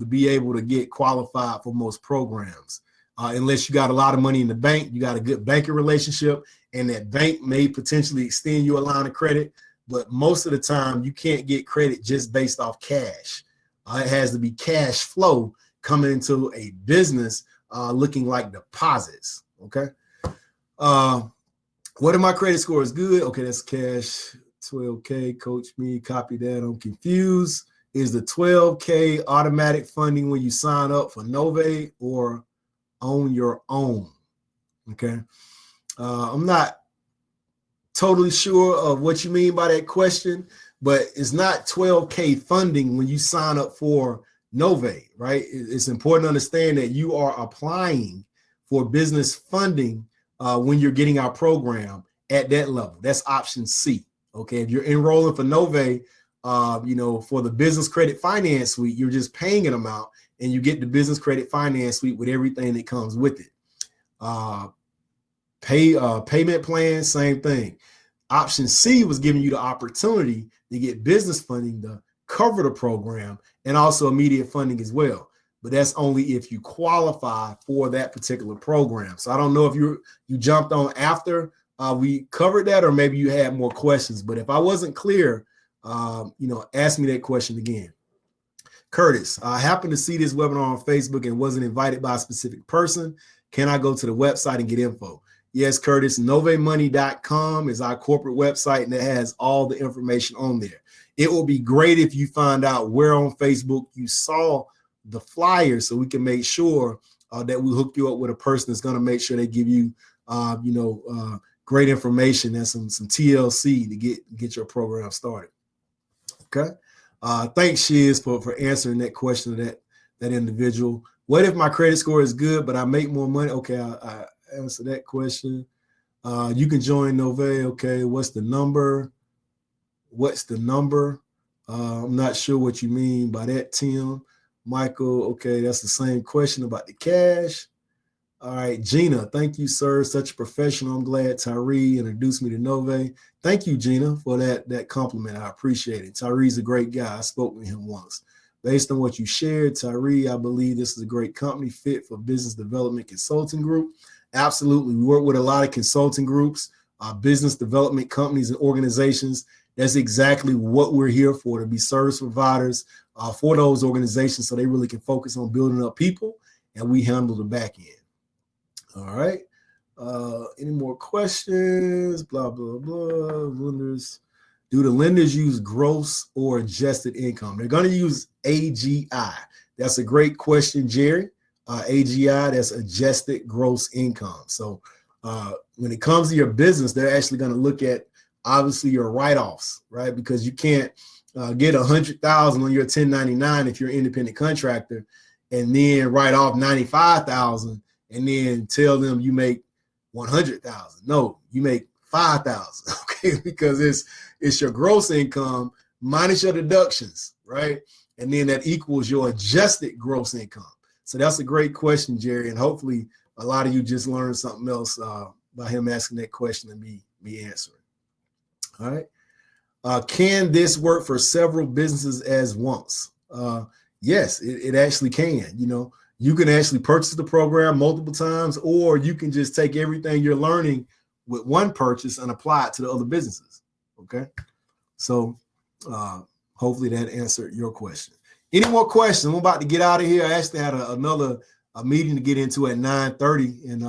be able to get qualified for most programs. unless you got a lot of money in the bank, you got a good banking relationship, and that bank may potentially extend you a line of credit. But most of the time, you can't get credit just based off cash. It has to be cash flow coming into a business looking like deposits, okay? What if my credit score is good? Okay, that's cash, 12K, coach me, copy that, I'm confused. Is the 12K automatic funding when you sign up for Nove or on your own? Okay, I'm not totally sure of what you mean by that question, but it's not 12K funding when you sign up for Nove, right? It's important to understand that you are applying for business funding when you're getting our program at that level. That's option C. Okay, if you're enrolling for Nove, for the business credit finance suite, you're just paying an amount and you get the business credit finance suite with everything that comes with it. Payment plan, same thing. Option C was giving you the opportunity to get business funding to cover the program and also immediate funding as well. But that's only if you qualify for that particular program. So I don't know if you jumped on after we covered that, or maybe you had more questions. But if I wasn't clear, ask me that question again. Curtis, I happened to see this webinar on Facebook and wasn't invited by a specific person. Can I go to the website and get info? Yes, Curtis, novemoney.com is our corporate website, and it has all the information on there. It will be great if you find out where on Facebook you saw the flyer, so we can make sure that we hook you up with a person that's going to make sure they give you, great information and some TLC to get your program started. Okay. Thanks, Shiz, for answering that question of that individual. What if my credit score is good, but I make more money? Okay, I answer that question. You can join Nove. Okay, what's the number? I'm not sure what you mean by that, Tim. Michael, okay, that's the same question about the cash. All right, Gina, thank you, sir. Such a professional. I'm glad Tyree introduced me to Nove. Thank you, Gina, for that compliment. I appreciate it. Tyree's a great guy. I spoke with him once. Based on what you shared, Tyree, I believe this is a great company fit for business development consulting group. Absolutely. We work with a lot of consulting groups, business development companies and organizations. That's exactly what we're here for, to be service providers for those organizations so they really can focus on building up people, and we handle the back end. All right. Any more questions? Blah, blah, blah. Lenders. Do the lenders use gross or adjusted income? They're going to use AGI. That's a great question, Jerry. AGI, that's adjusted gross income. So when it comes to your business, they're actually going to look at, obviously, your write-offs, right? Because you can't get $100,000 on your 1099 if you're an independent contractor and then write off $95,000 and then tell them you make $100,000. No, you make $5,000, okay? Because it's your gross income minus your deductions, right? And then that equals your adjusted gross income. So that's a great question, Jerry, and hopefully a lot of you just learned something else by him asking that question and me answering. All right. Can this work for several businesses as once? Yes, it actually can. You can actually purchase the program multiple times, or you can just take everything you're learning with one purchase and apply it to the other businesses. Okay. So hopefully that answered your question. Any more questions? I'm about to get out of here. I actually had another meeting to get into at 9:30, and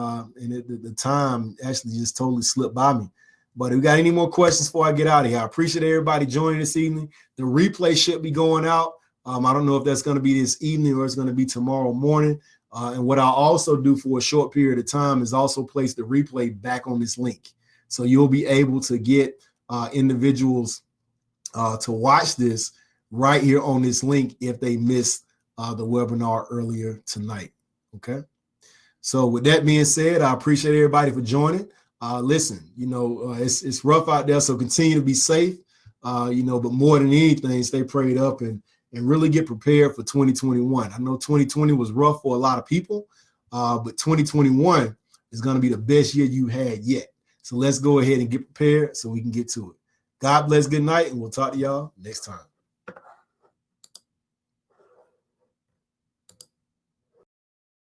the time actually just totally slipped by me. But if we got any more questions before I get out of here, I appreciate everybody joining this evening. The replay should be going out. I don't know if that's going to be this evening or it's going to be tomorrow morning. And what I'll also do for a short period of time is also place the replay back on this link. So you'll be able to get individuals to watch this right here on this link if they missed the webinar earlier tonight. Okay. So with that being said, I appreciate everybody for joining. Listen, it's rough out there, so continue to be safe, but more than anything, stay prayed up and really get prepared for 2021. I know 2020 was rough for a lot of people, but 2021 is going to be the best year you had yet. So let's go ahead and get prepared so we can get to it. God bless, good night, and we'll talk to y'all next time.